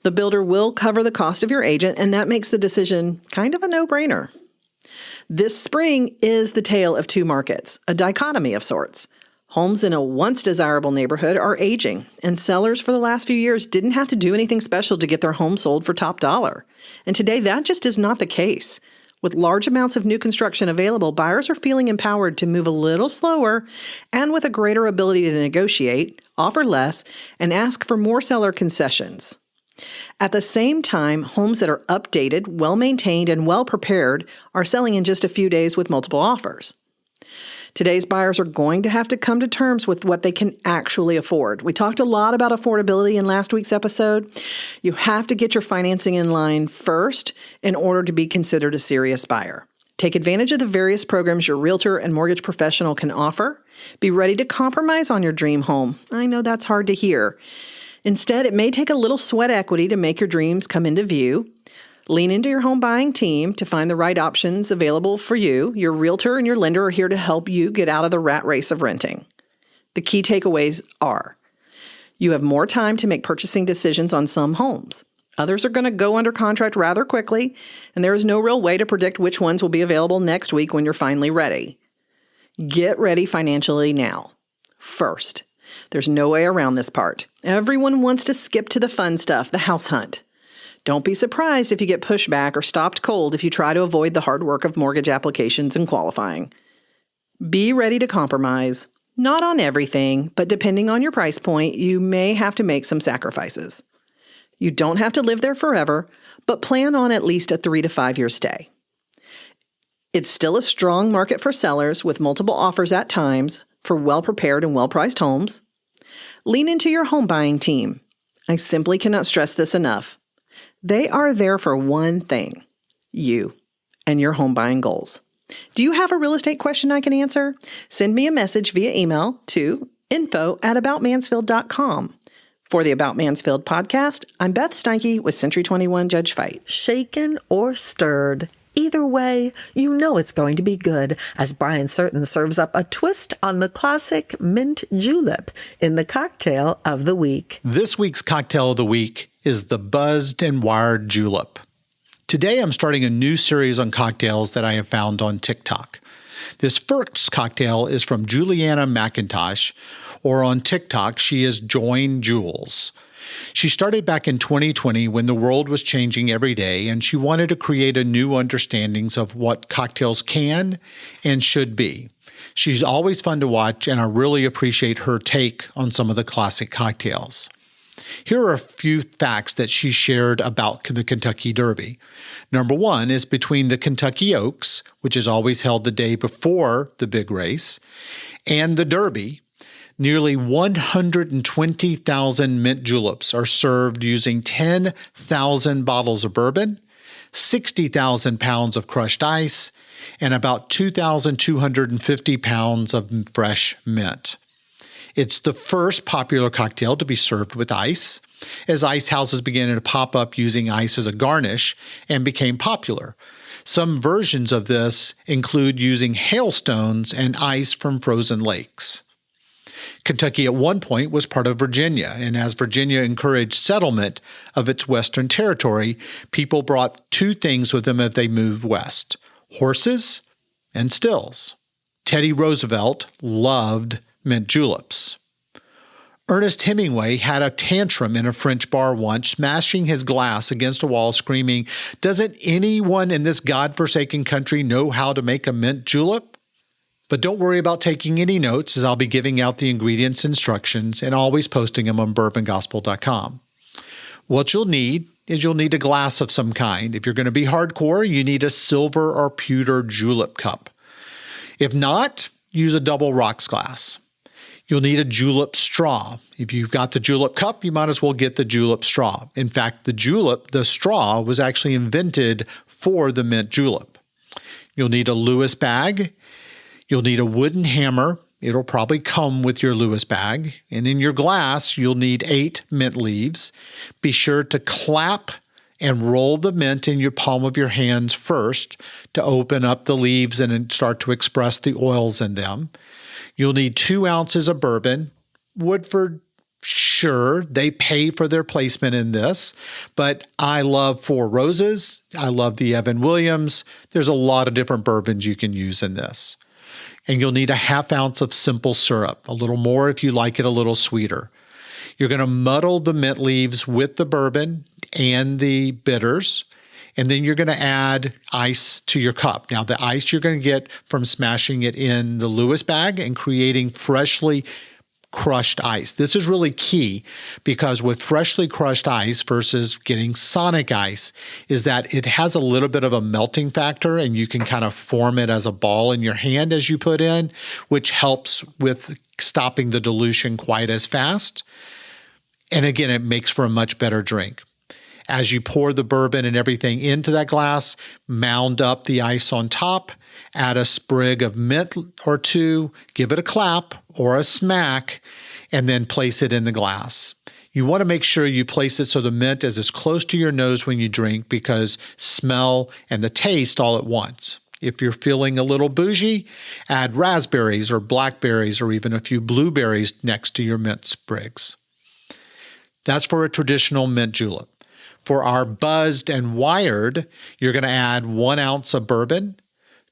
The builder will cover the cost of your agent, and that makes the decision kind of a no-brainer. This spring is the tale of two markets, a dichotomy of sorts. Homes in a once desirable neighborhood are aging, and sellers for the last few years didn't have to do anything special to get their home sold for top dollar. And today, that just is not the case. With large amounts of new construction available, buyers are feeling empowered to move a little slower and with a greater ability to negotiate, offer less, and ask for more seller concessions. At the same time, homes that are updated, well-maintained, and well-prepared are selling in just a few days with multiple offers. Today's buyers are going to have to come to terms with what they can actually afford. We talked a lot about affordability in last week's episode. You have to get your financing in line first in order to be considered a serious buyer. Take advantage of the various programs your realtor and mortgage professional can offer. Be ready to compromise on your dream home. I know that's hard to hear. Instead, it may take a little sweat equity to make your dreams come into view. Lean into your home buying team to find the right options available for you. Your realtor and your lender are here to help you get out of the rat race of renting. The key takeaways are: you have more time to make purchasing decisions on some homes. Others are going to go under contract rather quickly, and there is no real way to predict which ones will be available next week when you're finally ready. Get ready financially now. First, there's no way around this part. Everyone wants to skip to the fun stuff, the house hunt. Don't be surprised if you get pushback or stopped cold if you try to avoid the hard work of mortgage applications and qualifying. Be ready to compromise. Not on everything, but depending on your price point, you may have to make some sacrifices. You don't have to live there forever, but plan on at least a 3 to 5 year stay. It's still a strong market for sellers with multiple offers at times for well-prepared and well-priced homes. Lean into your home buying team. I simply cannot stress this enough. They are there for one thing: you and your home buying goals. Do you have a real estate question I can answer? Send me a message via email to info@aboutmansfield.com. For the About Mansfield podcast, I'm Beth Steinke with Century 21 Judge Fight. Shaken or stirred, either way, you know it's going to be good, as Brian Certain serves up a twist on the classic Mint Julep in the cocktail of the week. This week's cocktail of the week is the Buzzed and Wired Julep. Today I'm starting a new series on cocktails that I have found on TikTok. This first cocktail is from Juliana McIntosh, or on TikTok, she is Join Jules. She started back in 2020 when the world was changing every day, and she wanted to create a new understandings of what cocktails can and should be. She's always fun to watch, and I really appreciate her take on some of the classic cocktails. Here are a few facts that she shared about the Kentucky Derby. Number one is between the Kentucky Oaks, which is always held the day before the big race, and the Derby, nearly 120,000 mint juleps are served using 10,000 bottles of bourbon, 60,000 pounds of crushed ice, and about 2,250 pounds of fresh mint. It's the first popular cocktail to be served with ice, as ice houses began to pop up using ice as a garnish and became popular. Some versions of this include using hailstones and ice from frozen lakes. Kentucky at one point was part of Virginia, and as Virginia encouraged settlement of its western territory, people brought two things with them as they moved west: horses and stills. Teddy Roosevelt loved mint juleps. Ernest Hemingway had a tantrum in a French bar once, smashing his glass against a wall, screaming, "Doesn't anyone in this godforsaken country know how to make a mint julep?" But don't worry about taking any notes, as I'll be giving out the ingredients instructions and always posting them on bourbongospel.com. What you'll need is a glass of some kind. If you're going to be hardcore, you need a silver or pewter julep cup. If not, use a double rocks glass. You'll need a julep straw. If you've got the julep cup, you might as well get the julep straw. In fact, the straw was actually invented for the mint julep. You'll need a Lewis bag. You'll need a wooden hammer. It'll probably come with your Lewis bag. And in your glass, you'll need 8 mint leaves. Be sure to clap and roll the mint in your palm of your hands first to open up the leaves and start to express the oils in them. You'll need 2 ounces of bourbon. Woodford, sure, they pay for their placement in this, but I love Four Roses. I love the Evan Williams. There's a lot of different bourbons you can use in this. And you'll need a 1/2 ounce of simple syrup, a little more if you like it a little sweeter. You're going to muddle the mint leaves with the bourbon and the bitters, and then you're going to add ice to your cup. Now, the ice you're going to get from smashing it in the Lewis bag and creating freshly crushed ice. This is really key because with freshly crushed ice versus getting sonic ice is that it has a little bit of a melting factor, and you can kind of form it as a ball in your hand as you put in, which helps with stopping the dilution quite as fast. And again, it makes for a much better drink. As you pour the bourbon and everything into that glass, mound up the ice on top, add a sprig of mint or two, give it a clap or a smack, and then place it in the glass. You want to make sure you place it so the mint is as close to your nose when you drink, because smell and the taste all at once. If you're feeling a little bougie, add raspberries or blackberries or even a few blueberries next to your mint sprigs. That's for a traditional mint julep. For our buzzed and wired, you're going to add 1 ounce of bourbon,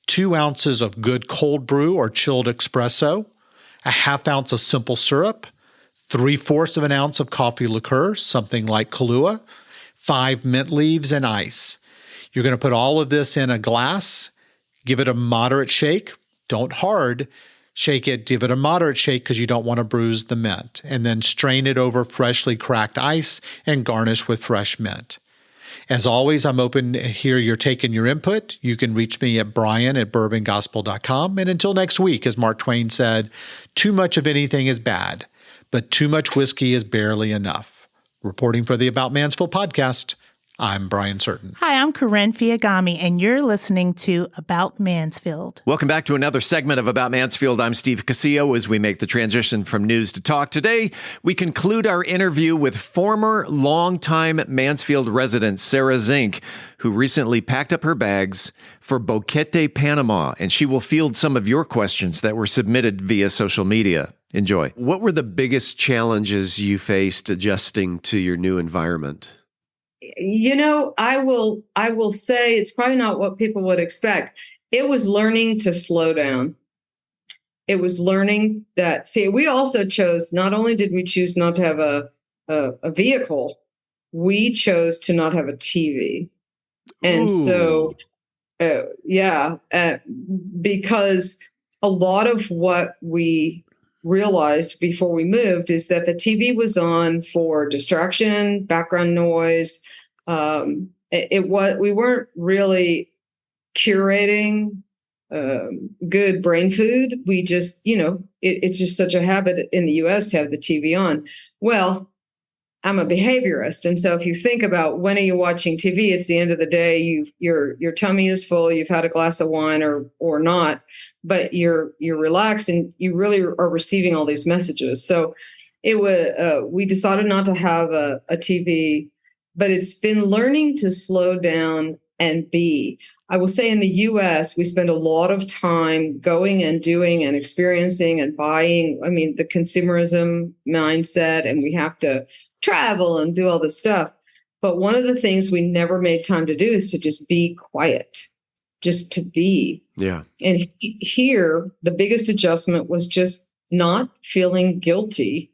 2 ounces of good cold brew or chilled espresso, a half ounce of simple syrup, 3/4 of an ounce of coffee liqueur, something like Kahlua, 5 mint leaves, and ice. You're going to put all of this in a glass, give it a moderate shake, don't hard, shake it, give it a moderate shake because you don't want to bruise the mint, and then strain it over freshly cracked ice and garnish with fresh mint. As always, I'm open to hear you're taking your input. You can reach me at brian@bourbongospel.com. And until next week, as Mark Twain said, too much of anything is bad, but too much whiskey is barely enough. Reporting for the About Mansfield podcast, I'm Brian Certain. Hi, I'm Corinne Fiagami, and you're listening to About Mansfield. Welcome back to another segment of About Mansfield. I'm Steve Casillo as we make the transition from news to talk. Today, we conclude our interview with former longtime Mansfield resident Sarah Zink, who recently packed up her bags for Boquete, Panama, and she will field some of your questions that were submitted via social media. Enjoy. What were the biggest challenges you faced adjusting to your new environment? You know, I will say it's probably not what people would expect. It was learning to slow down. It was learning that, see, we also chose, not only did we choose not to have a vehicle, we chose to not have a TV. And so, because a lot of what we realized before we moved is that the TV was on for distraction, background noise. We weren't really curating good brain food. We just, it's just such a habit in the U.S. to have the TV on. Well, I'm a behaviorist, and so if you think about when are you watching TV, it's the end of the day. Your tummy is full. You've had a glass of wine or not, but you're relaxed and you really are receiving all these messages. So we decided not to have a TV, but it's been learning to slow down and be. I will say in the U.S., we spend a lot of time going and doing and experiencing and buying. I mean, the consumerism mindset, and we have to travel and do all this stuff. But one of the things we never made time to do is to just be quiet, just to be. Yeah. And here, the biggest adjustment was just not feeling guilty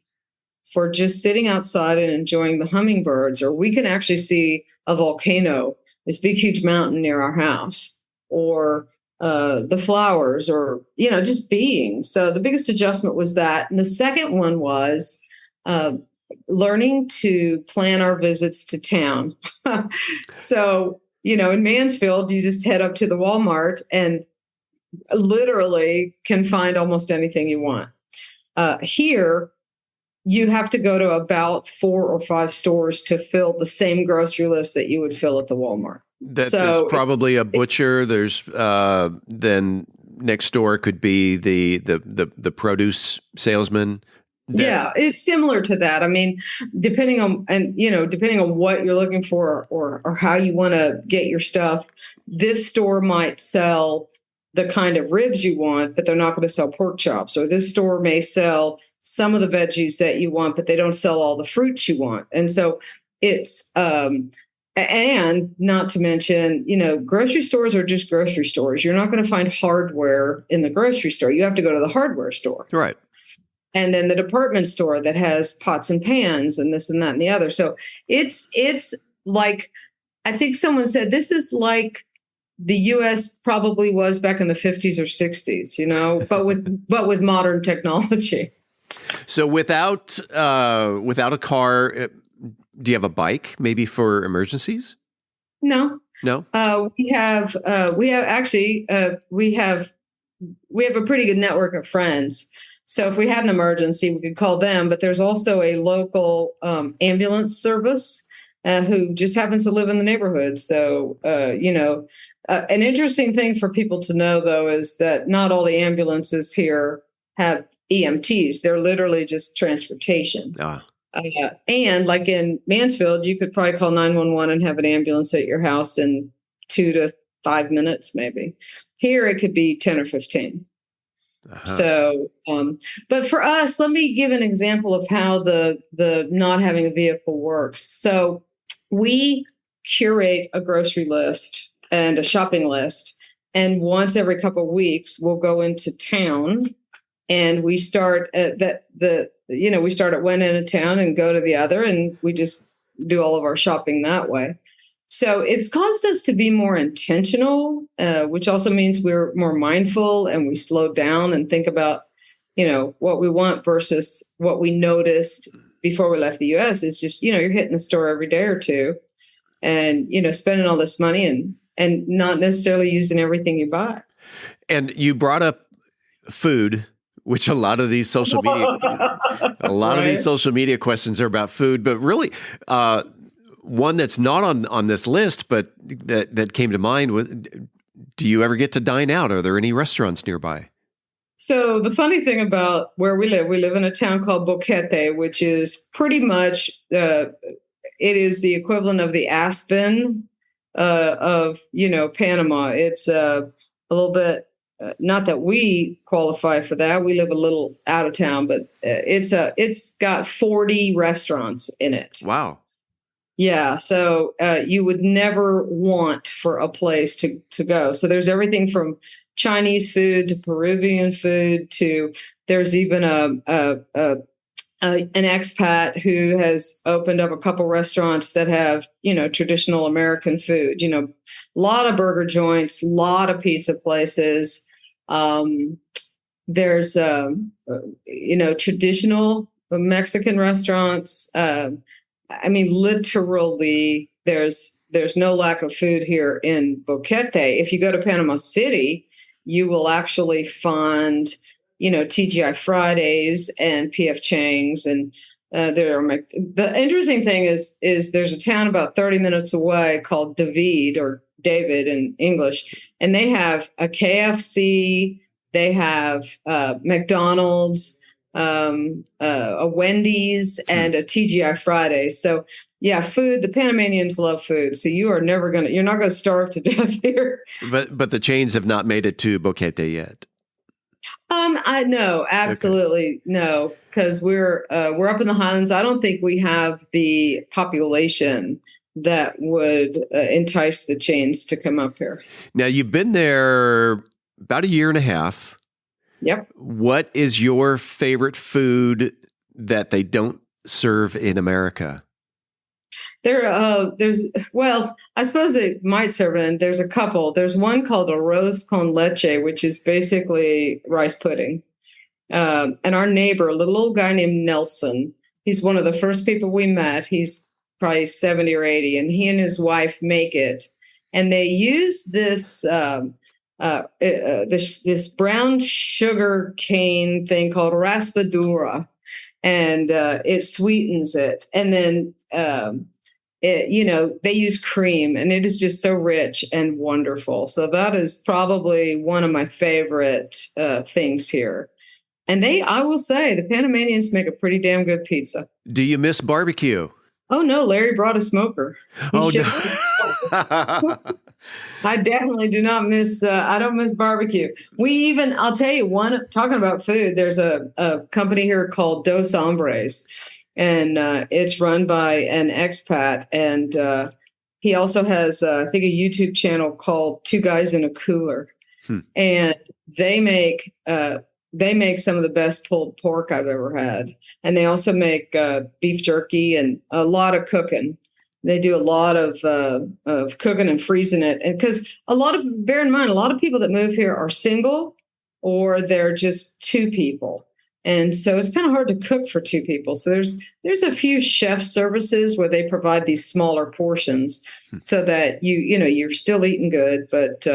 for just sitting outside and enjoying the hummingbirds. Or we can actually see a volcano, this big, huge mountain near our house, or the flowers, or, just being. So the biggest adjustment was that. And the second one was learning to plan our visits to town. So, in Mansfield, you just head up to the Walmart and literally can find almost anything you want. Here, you have to go to about 4 or 5 stores to fill the same grocery list that you would fill at the Walmart. There's probably a butcher. There's then next door could be the produce salesman. Yeah, it's similar to that. I mean, depending on what you're looking for or how you want to get your stuff, this store might sell the kind of ribs you want, but they're not going to sell pork chops. Or this store may sell some of the veggies that you want, but they don't sell all the fruits you want. And so it's, and not to mention, grocery stores are just grocery stores. You're not going to find hardware in the grocery store. You have to go to the hardware store. Right. And then the department store that has pots and pans and this and that and the other. So it's like, I think someone said, this is like the U.S. probably was back in the 50s or 60s, but with modern technology. So without a car, do you have a bike maybe for emergencies? No. No. We have a pretty good network of friends. So if we had an emergency, we could call them. But there's also a local ambulance service who just happens to live in the neighborhood. So an interesting thing for people to know, though, is that not all the ambulances here have EMTs. They're literally just transportation. And like in Mansfield, you could probably call 911 and have an ambulance at your house in 2 to 5 minutes, maybe. Here, it could be 10 or 15. So, but for us, let me give an example of how the not having a vehicle works. So we curate a grocery list and a shopping list. And once every couple of weeks, we'll go into town and we start at we start at one end of town and go to the other, and we just do all of our shopping that way. So it's caused us to be more intentional, which also means we're more mindful and we slow down and think about, what we want versus what we noticed before we left the U.S. is just, you're hitting the store every day or two and, spending all this money and not necessarily using everything you buy. And you brought up food, which a lot of these social media questions are about food, but really, one that's not on this list, but that came to mind was, do you ever get to dine out? Are there any restaurants nearby? So the funny thing about where we live in a town called Boquete, which is pretty much, it is the equivalent of the Aspen of, Panama. It's a little bit, not that we qualify for that. We live a little out of town, but it's got 40 restaurants in it. Wow. Yeah. So you would never want for a place to go. So there's everything from Chinese food to Peruvian food to there's even an expat who has opened up a couple restaurants that have, traditional American food, a lot of burger joints, a lot of pizza places. There's, traditional Mexican restaurants. Literally, there's no lack of food here in Boquete. If you go to Panama City, you will actually find, TGI Fridays and PF Chang's. And the interesting thing is there's a town about 30 minutes away called David in English, and they have a KFC, they have McDonald's, a Wendy's, and a TGI Fridays. So yeah, food, the Panamanians love food. So you're not going to starve to death here. But the chains have not made it to Boquete yet. I know, absolutely no, because we're up in the Highlands. I don't think we have the population that would entice the chains to come up here. Now, you've been there about a year and a half. Yep. What is your favorite food that they don't serve in America? I suppose it might serve it. And there's a couple. There's one called arroz con leche, which is basically rice pudding. And our neighbor, a little old guy named Nelson, he's one of the first people we met. He's probably 70 or 80, and he and his wife make it. And they use this this brown sugar cane thing called raspadura, and it sweetens it. And then they use cream, and it is just so rich and wonderful. So that is probably one of my favorite things here. And I will say, the Panamanians make a pretty damn good pizza. Do you miss barbecue? Oh no, Larry brought a smoker. No. I definitely do not miss. I don't miss barbecue. I'll tell you one. Talking about food, there's a company here called Dos Hombres, and it's run by an expat, and he also has, I think, a YouTube channel called Two Guys in a Cooler, and they make some of the best pulled pork I've ever had, and they also make beef jerky and a lot of cooking. They do a lot of cooking and freezing it. And because bear in mind, a lot of people that move here are single or they're just two people. And so it's kind of hard to cook for two people. So there's a few chef services where they provide these smaller portions so that you're still eating good, but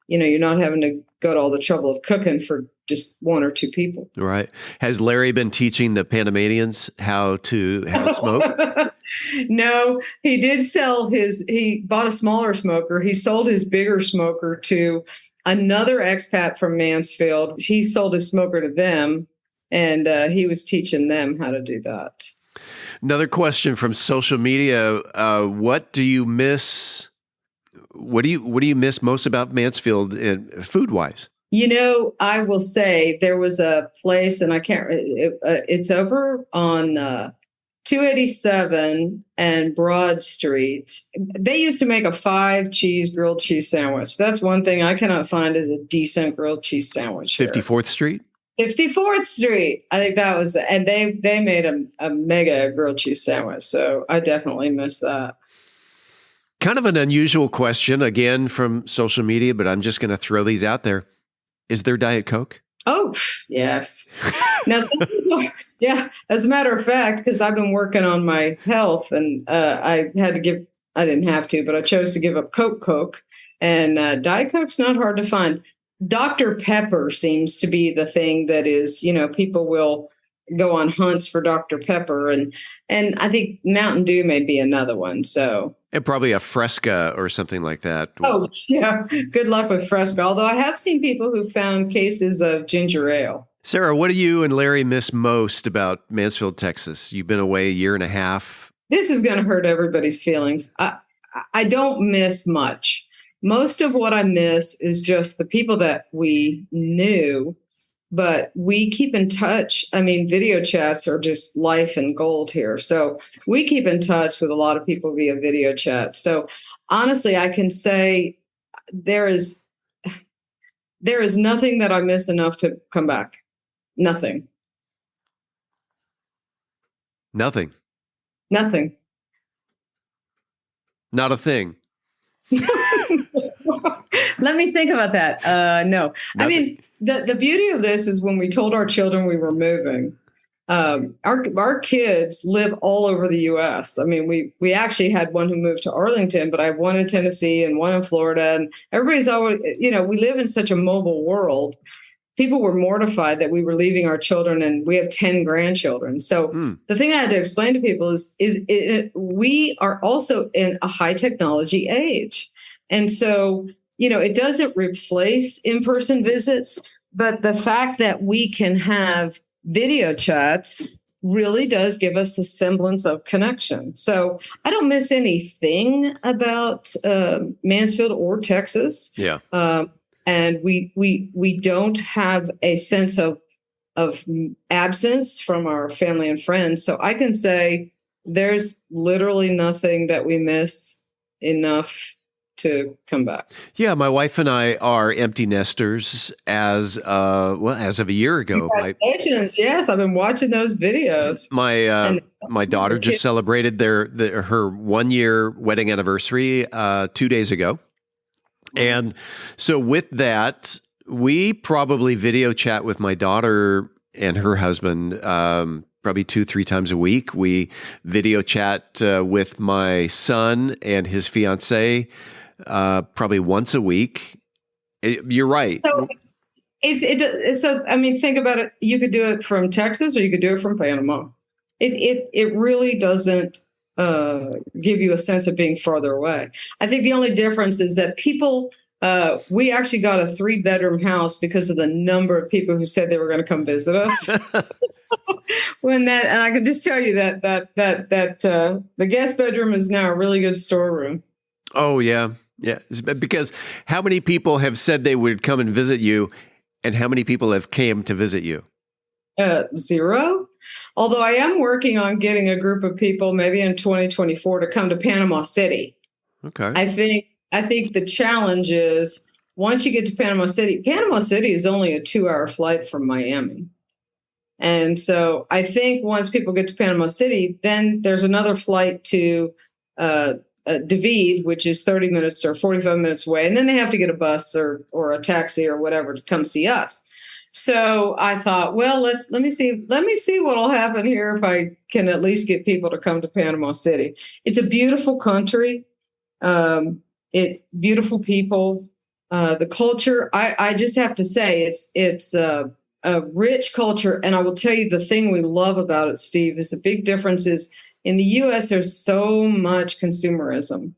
you're not having to go to all the trouble of cooking for just one or two people. Right. Has Larry been teaching the Panamanians how to smoke? No, he did he bought a smaller smoker. He sold his bigger smoker to another expat from Mansfield. He sold his smoker to them, and he was teaching them how to do that. Another question from social media. What do you miss? What do you miss most about Mansfield food-wise? I will say there was a place, and it's over on 287 and Broad Street. They used to make a 5-cheese grilled cheese sandwich. That's one thing I cannot find is a decent grilled cheese sandwich. 54th Street? 54th Street. I think that was, and they made a mega grilled cheese sandwich. So I definitely miss that. Kind of an unusual question, again, from social media, but I'm just going to throw these out there. Is there Diet Coke? Oh, yes. Now, yeah, as a matter of fact, because I've been working on my health and I didn't have to, but I chose to give up Coke. And Diet Coke's not hard to find. Dr. Pepper seems to be the thing that is, people will go on hunts for Dr. Pepper. And I think Mountain Dew may be another one. So. And probably a Fresca or something like that. Oh, yeah. Good luck with Fresca. Although I have seen people who found cases of ginger ale. Sarah, what do you and Larry miss most about Mansfield, Texas? You've been away a year and a half. This is going to hurt everybody's feelings. I don't miss much. Most of what I miss is just the people that we knew, but we keep in touch. I mean, video chats are just life and gold here. So we keep in touch with a lot of people via video chat. So honestly, I can say there is nothing that I miss enough to come back. Nothing. Nothing. Nothing. Not a thing. Let me think about that. No. Nothing. I mean, the beauty of this is when we told our children we were moving, our kids live all over the U.S. I mean, we actually had one who moved to Arlington, but I have one in Tennessee and one in Florida. And everybody's always, we live in such a mobile world. People were mortified that we were leaving our children, and we have 10 grandchildren. So the thing I had to explain to people is we are also in a high technology age. And so, it doesn't replace in-person visits, but the fact that we can have video chats really does give us a semblance of connection. So I don't miss anything about Mansfield or Texas. Yeah. And we don't have a sense of absence from our family and friends. So I can say there's literally nothing that we miss enough to come back. Yeah, my wife and I are empty nesters as of a year ago. Congratulations. Yes, I've been watching those videos. My daughter just celebrated her 1-year wedding anniversary 2 days ago. And so with that, we probably video chat with my daughter and her husband probably 2-3 times a week. We video chat with my son and his fiance probably once a week. You're right. So I mean, think about it. You could do it from Texas or you could do it from Panama. It really doesn't give you a sense of being farther away. I think the only difference is that people, we actually got a 3-bedroom house because of the number of people who said they were going to come visit us. And I can just tell you that the guest bedroom is now a really good storeroom. Oh yeah. Yeah. Because how many people have said they would come and visit you, and how many people have came to visit you? 0. Although I am working on getting a group of people maybe in 2024 to come to Panama City. Okay. I think the challenge is once you get to Panama City is only a 2-hour flight from Miami. And so I think once people get to Panama City, then there's another flight to David, which is 30 minutes or 45 minutes away. And then they have to get a bus or a taxi or whatever to come see us. So I thought, well, let me see what'll happen here if I can at least get people to come to Panama City. It's a beautiful country. It's beautiful people. The culture, I just have to say, it's a rich culture. And I will tell you the thing we love about it, Steve, is the big difference is in the U.S. there's so much consumerism.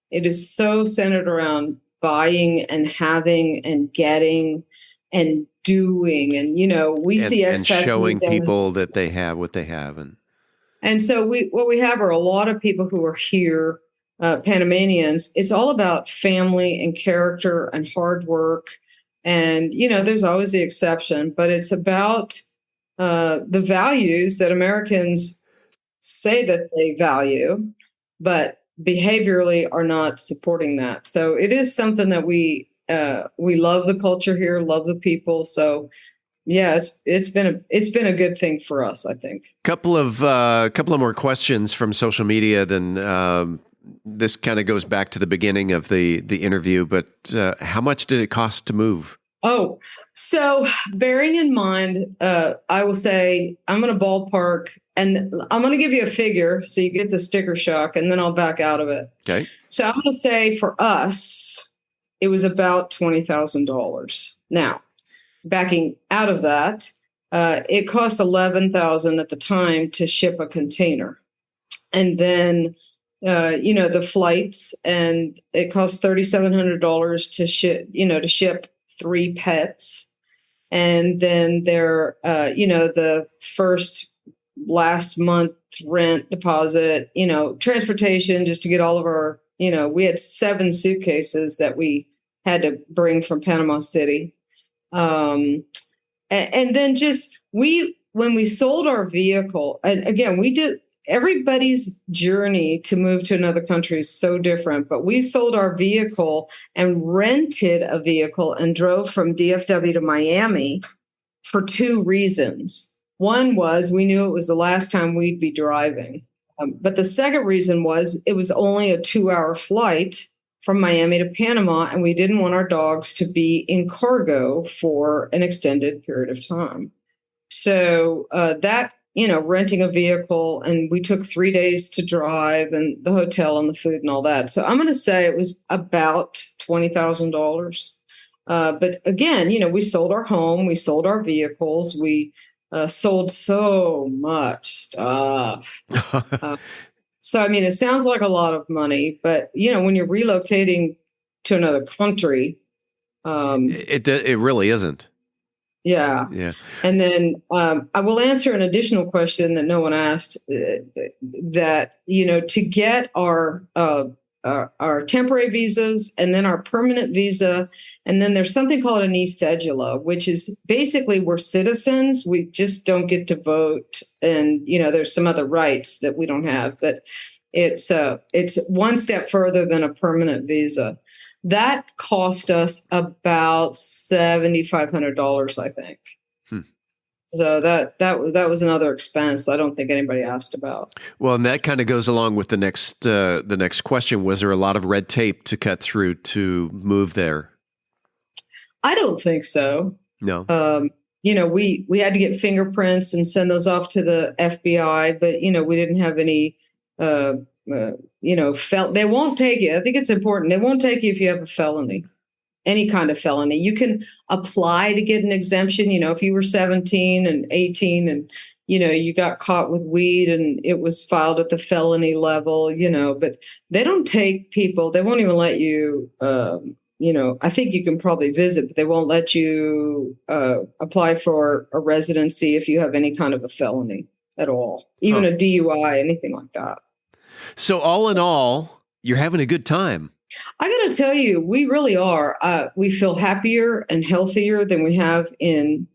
It is so centered around buying and having and getting and doing, and we see and expats showing people that they have what they have, and so what we have are a lot of people who are here, Panamanians. It's all about family and character and hard work, and there's always the exception, but it's about the values that Americans say that they value, but behaviorally are not supporting that. So it is something that we love the culture here, love the people. So yeah, it's been a good thing for us, I think. Couple of more questions from social media. Then this kind of goes back to the beginning of the interview. But how much did it cost to move? Oh, so bearing in mind, I will say I'm going to ballpark, and I'm going to give you a figure so you get the sticker shock, and then I'll back out of it. Okay. So I'm going to say for us, it was about $20,000. Now, backing out of that, it cost $11,000 at the time to ship a container, and then the flights, and it cost $3,700 to ship 3 pets, and then the last month rent deposit, transportation just to get all of our. We had 7 suitcases that we had to bring from Panama City. And then when we sold our vehicle, and again, everybody's journey to move to another country is so different, but we sold our vehicle and rented a vehicle and drove from DFW to Miami for 2 reasons. One was we knew it was the last time we'd be driving. But the second reason was it was only a 2-hour flight from Miami to Panama, and we didn't want our dogs to be in cargo for an extended period of time. So renting a vehicle, and we took 3 days to drive, and the hotel and the food and all that. So I'm going to say it was about $20,000. But again, we sold our home, we sold our vehicles, we sold so much stuff. So, it sounds like a lot of money, but, when you're relocating to another country, it really isn't. Yeah. Yeah. And then I will answer an additional question that no one asked, that, to get our temporary visas and then our permanent visa. And then there's something called an e-cedula, which is basically we're citizens. We just don't get to vote. And, there's some other rights that we don't have, but it's one step further than a permanent visa. That cost us about $7,500, I think. So that was another expense I don't think anybody asked about. Well, and that kind of goes along with the next question. Was there a lot of red tape to cut through to move there? I don't think so. No. We had to get fingerprints and send those off to the FBI, but we didn't have any. They won't take you. I think it's important. They won't take you if you have a felony. Any kind of felony. You can apply to get an exemption. If you were 17 and 18 and, you got caught with weed and it was filed at the felony level, but they don't take people. They won't even let you, I think you can probably visit, but they won't let you apply for a residency if you have any kind of a felony at all, even a DUI, anything like that. So all in all, you're having a good time. I got to tell you, we really are. We feel happier and healthier than we have in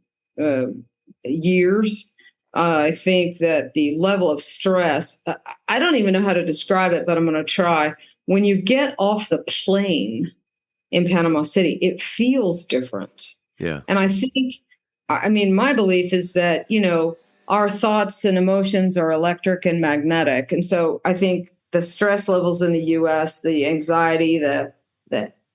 years. I think that the level of stress, I don't even know how to describe it, but I'm going to try. When you get off the plane in Panama City, it feels different. Yeah. And I think, my belief is that, our thoughts and emotions are electric and magnetic. And so I think the stress levels in the U.S., the anxiety, the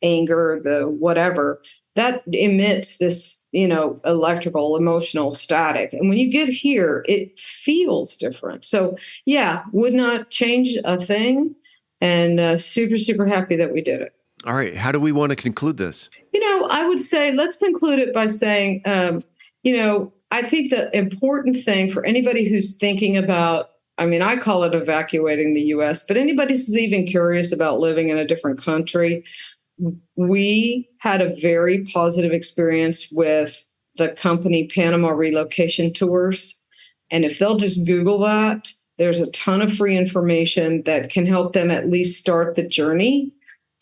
anger, the whatever, that emits this, electrical, emotional static. And when you get here, it feels different. So yeah, would not change a thing. And super, super happy that we did it. All right. How do we want to conclude this? I would say let's conclude it by saying, I think the important thing for anybody who's thinking about, I call it evacuating the U.S., but anybody who's even curious about living in a different country, we had a very positive experience with the company Panama Relocation Tours. And if they'll just Google that, there's a ton of free information that can help them at least start the journey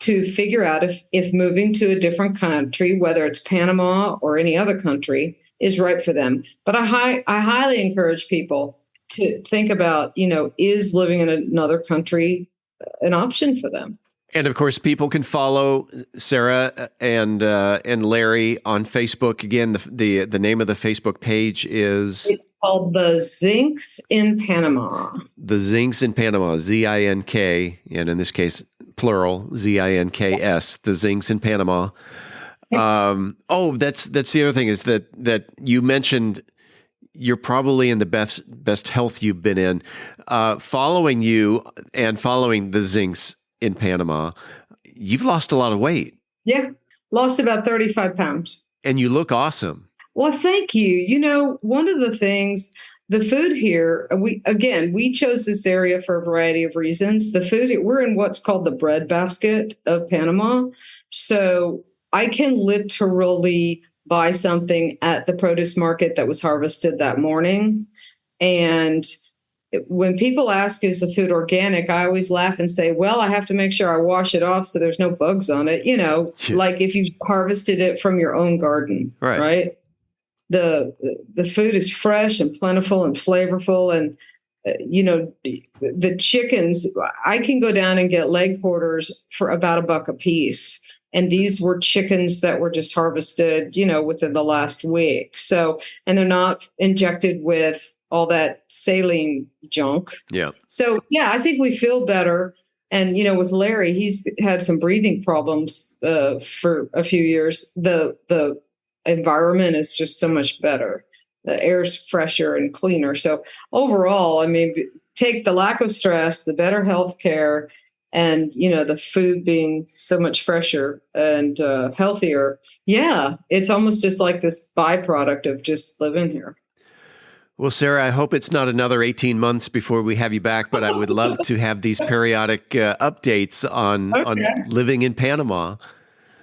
to figure out if moving to a different country, whether it's Panama or any other country, is right for them. But I highly encourage people to think about, is living in another country an option for them? And of course, people can follow Sarah and Larry on Facebook. Again, the name of the Facebook page is... It's called The Zinks in Panama. The Zinks in Panama, Z-I-N-K, and in this case, plural, Z-I-N-K-S, The Zinks in Panama. That's the other thing is that you mentioned you're probably in the best health you've been in. Following you and following the Zinks in Panama, you've lost a lot of weight. Yeah, lost about 35 pounds. And you look awesome. Well, thank you. One of the things, the food here, we chose this area for a variety of reasons. The food, we're in what's called the breadbasket of Panama. So I can literally buy something at the produce market that was harvested that morning. And when people ask, is the food organic? I always laugh and say, well, I have to make sure I wash it off so there's no bugs on it. Like if you harvested it from your own garden, right? The food is fresh and plentiful and flavorful. And, the chickens, I can go down and get leg quarters for about $1 a piece. And these were chickens that were just harvested, within the last week. So, and they're not injected with all that saline junk. Yeah. So, yeah, I think we feel better. And, with Larry, he's had some breathing problems for a few years. The environment is just so much better. The air's fresher and cleaner. So overall, take the lack of stress, the better health care, and, the food being so much fresher and healthier. Yeah, it's almost just like this byproduct of just living here. Well, Sarah, I hope it's not another 18 months before we have you back, but I would love to have these periodic updates on living in Panama.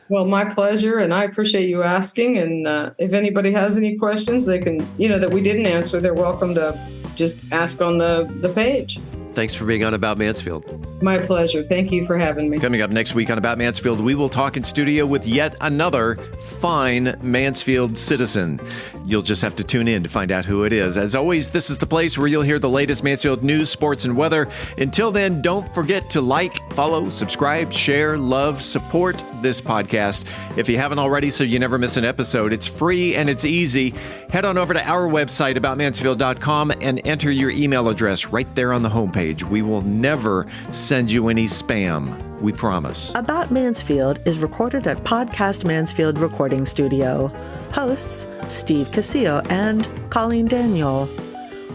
Well, my pleasure, and I appreciate you asking. And if anybody has any questions, they can, that we didn't answer, they're welcome to just ask on the page. Thanks for being on About Mansfield. My pleasure. Thank you for having me. Coming up next week on About Mansfield, we will talk in studio with yet another fine Mansfield citizen. You'll just have to tune in to find out who it is. As always, this is the place where you'll hear the latest Mansfield news, sports, and weather. Until then, don't forget to like, follow, subscribe, share, love, support this podcast. If you haven't already, so you never miss an episode, it's free and it's easy. Head on over to our website, aboutmansfield.com, and enter your email address right there on the homepage. We will never send you any spam. We promise. About Mansfield is recorded at Podcast Mansfield Recording Studio. Hosts Steve Casillo and Colleen Daniel.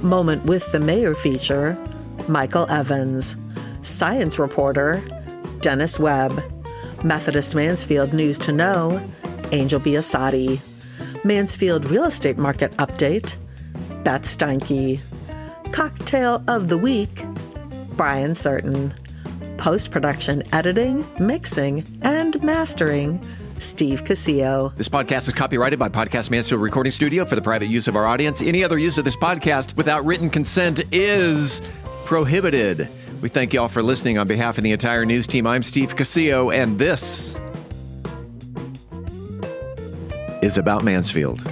Moment with the Mayor feature Michael Evans. Science reporter Dennis Webb. Methodist Mansfield News to Know Angel Biasatti. Mansfield Real Estate Market update Beth Steinke. Cocktail of the Week Brian Certain. Post-production editing, mixing, and mastering, Steve Casillo. This podcast is copyrighted by Podcast Mansfield Recording Studio for the private use of our audience. Any other use of this podcast without written consent is prohibited. We thank you all for listening. On behalf of the entire news team, I'm Steve Casillo, and this is About Mansfield.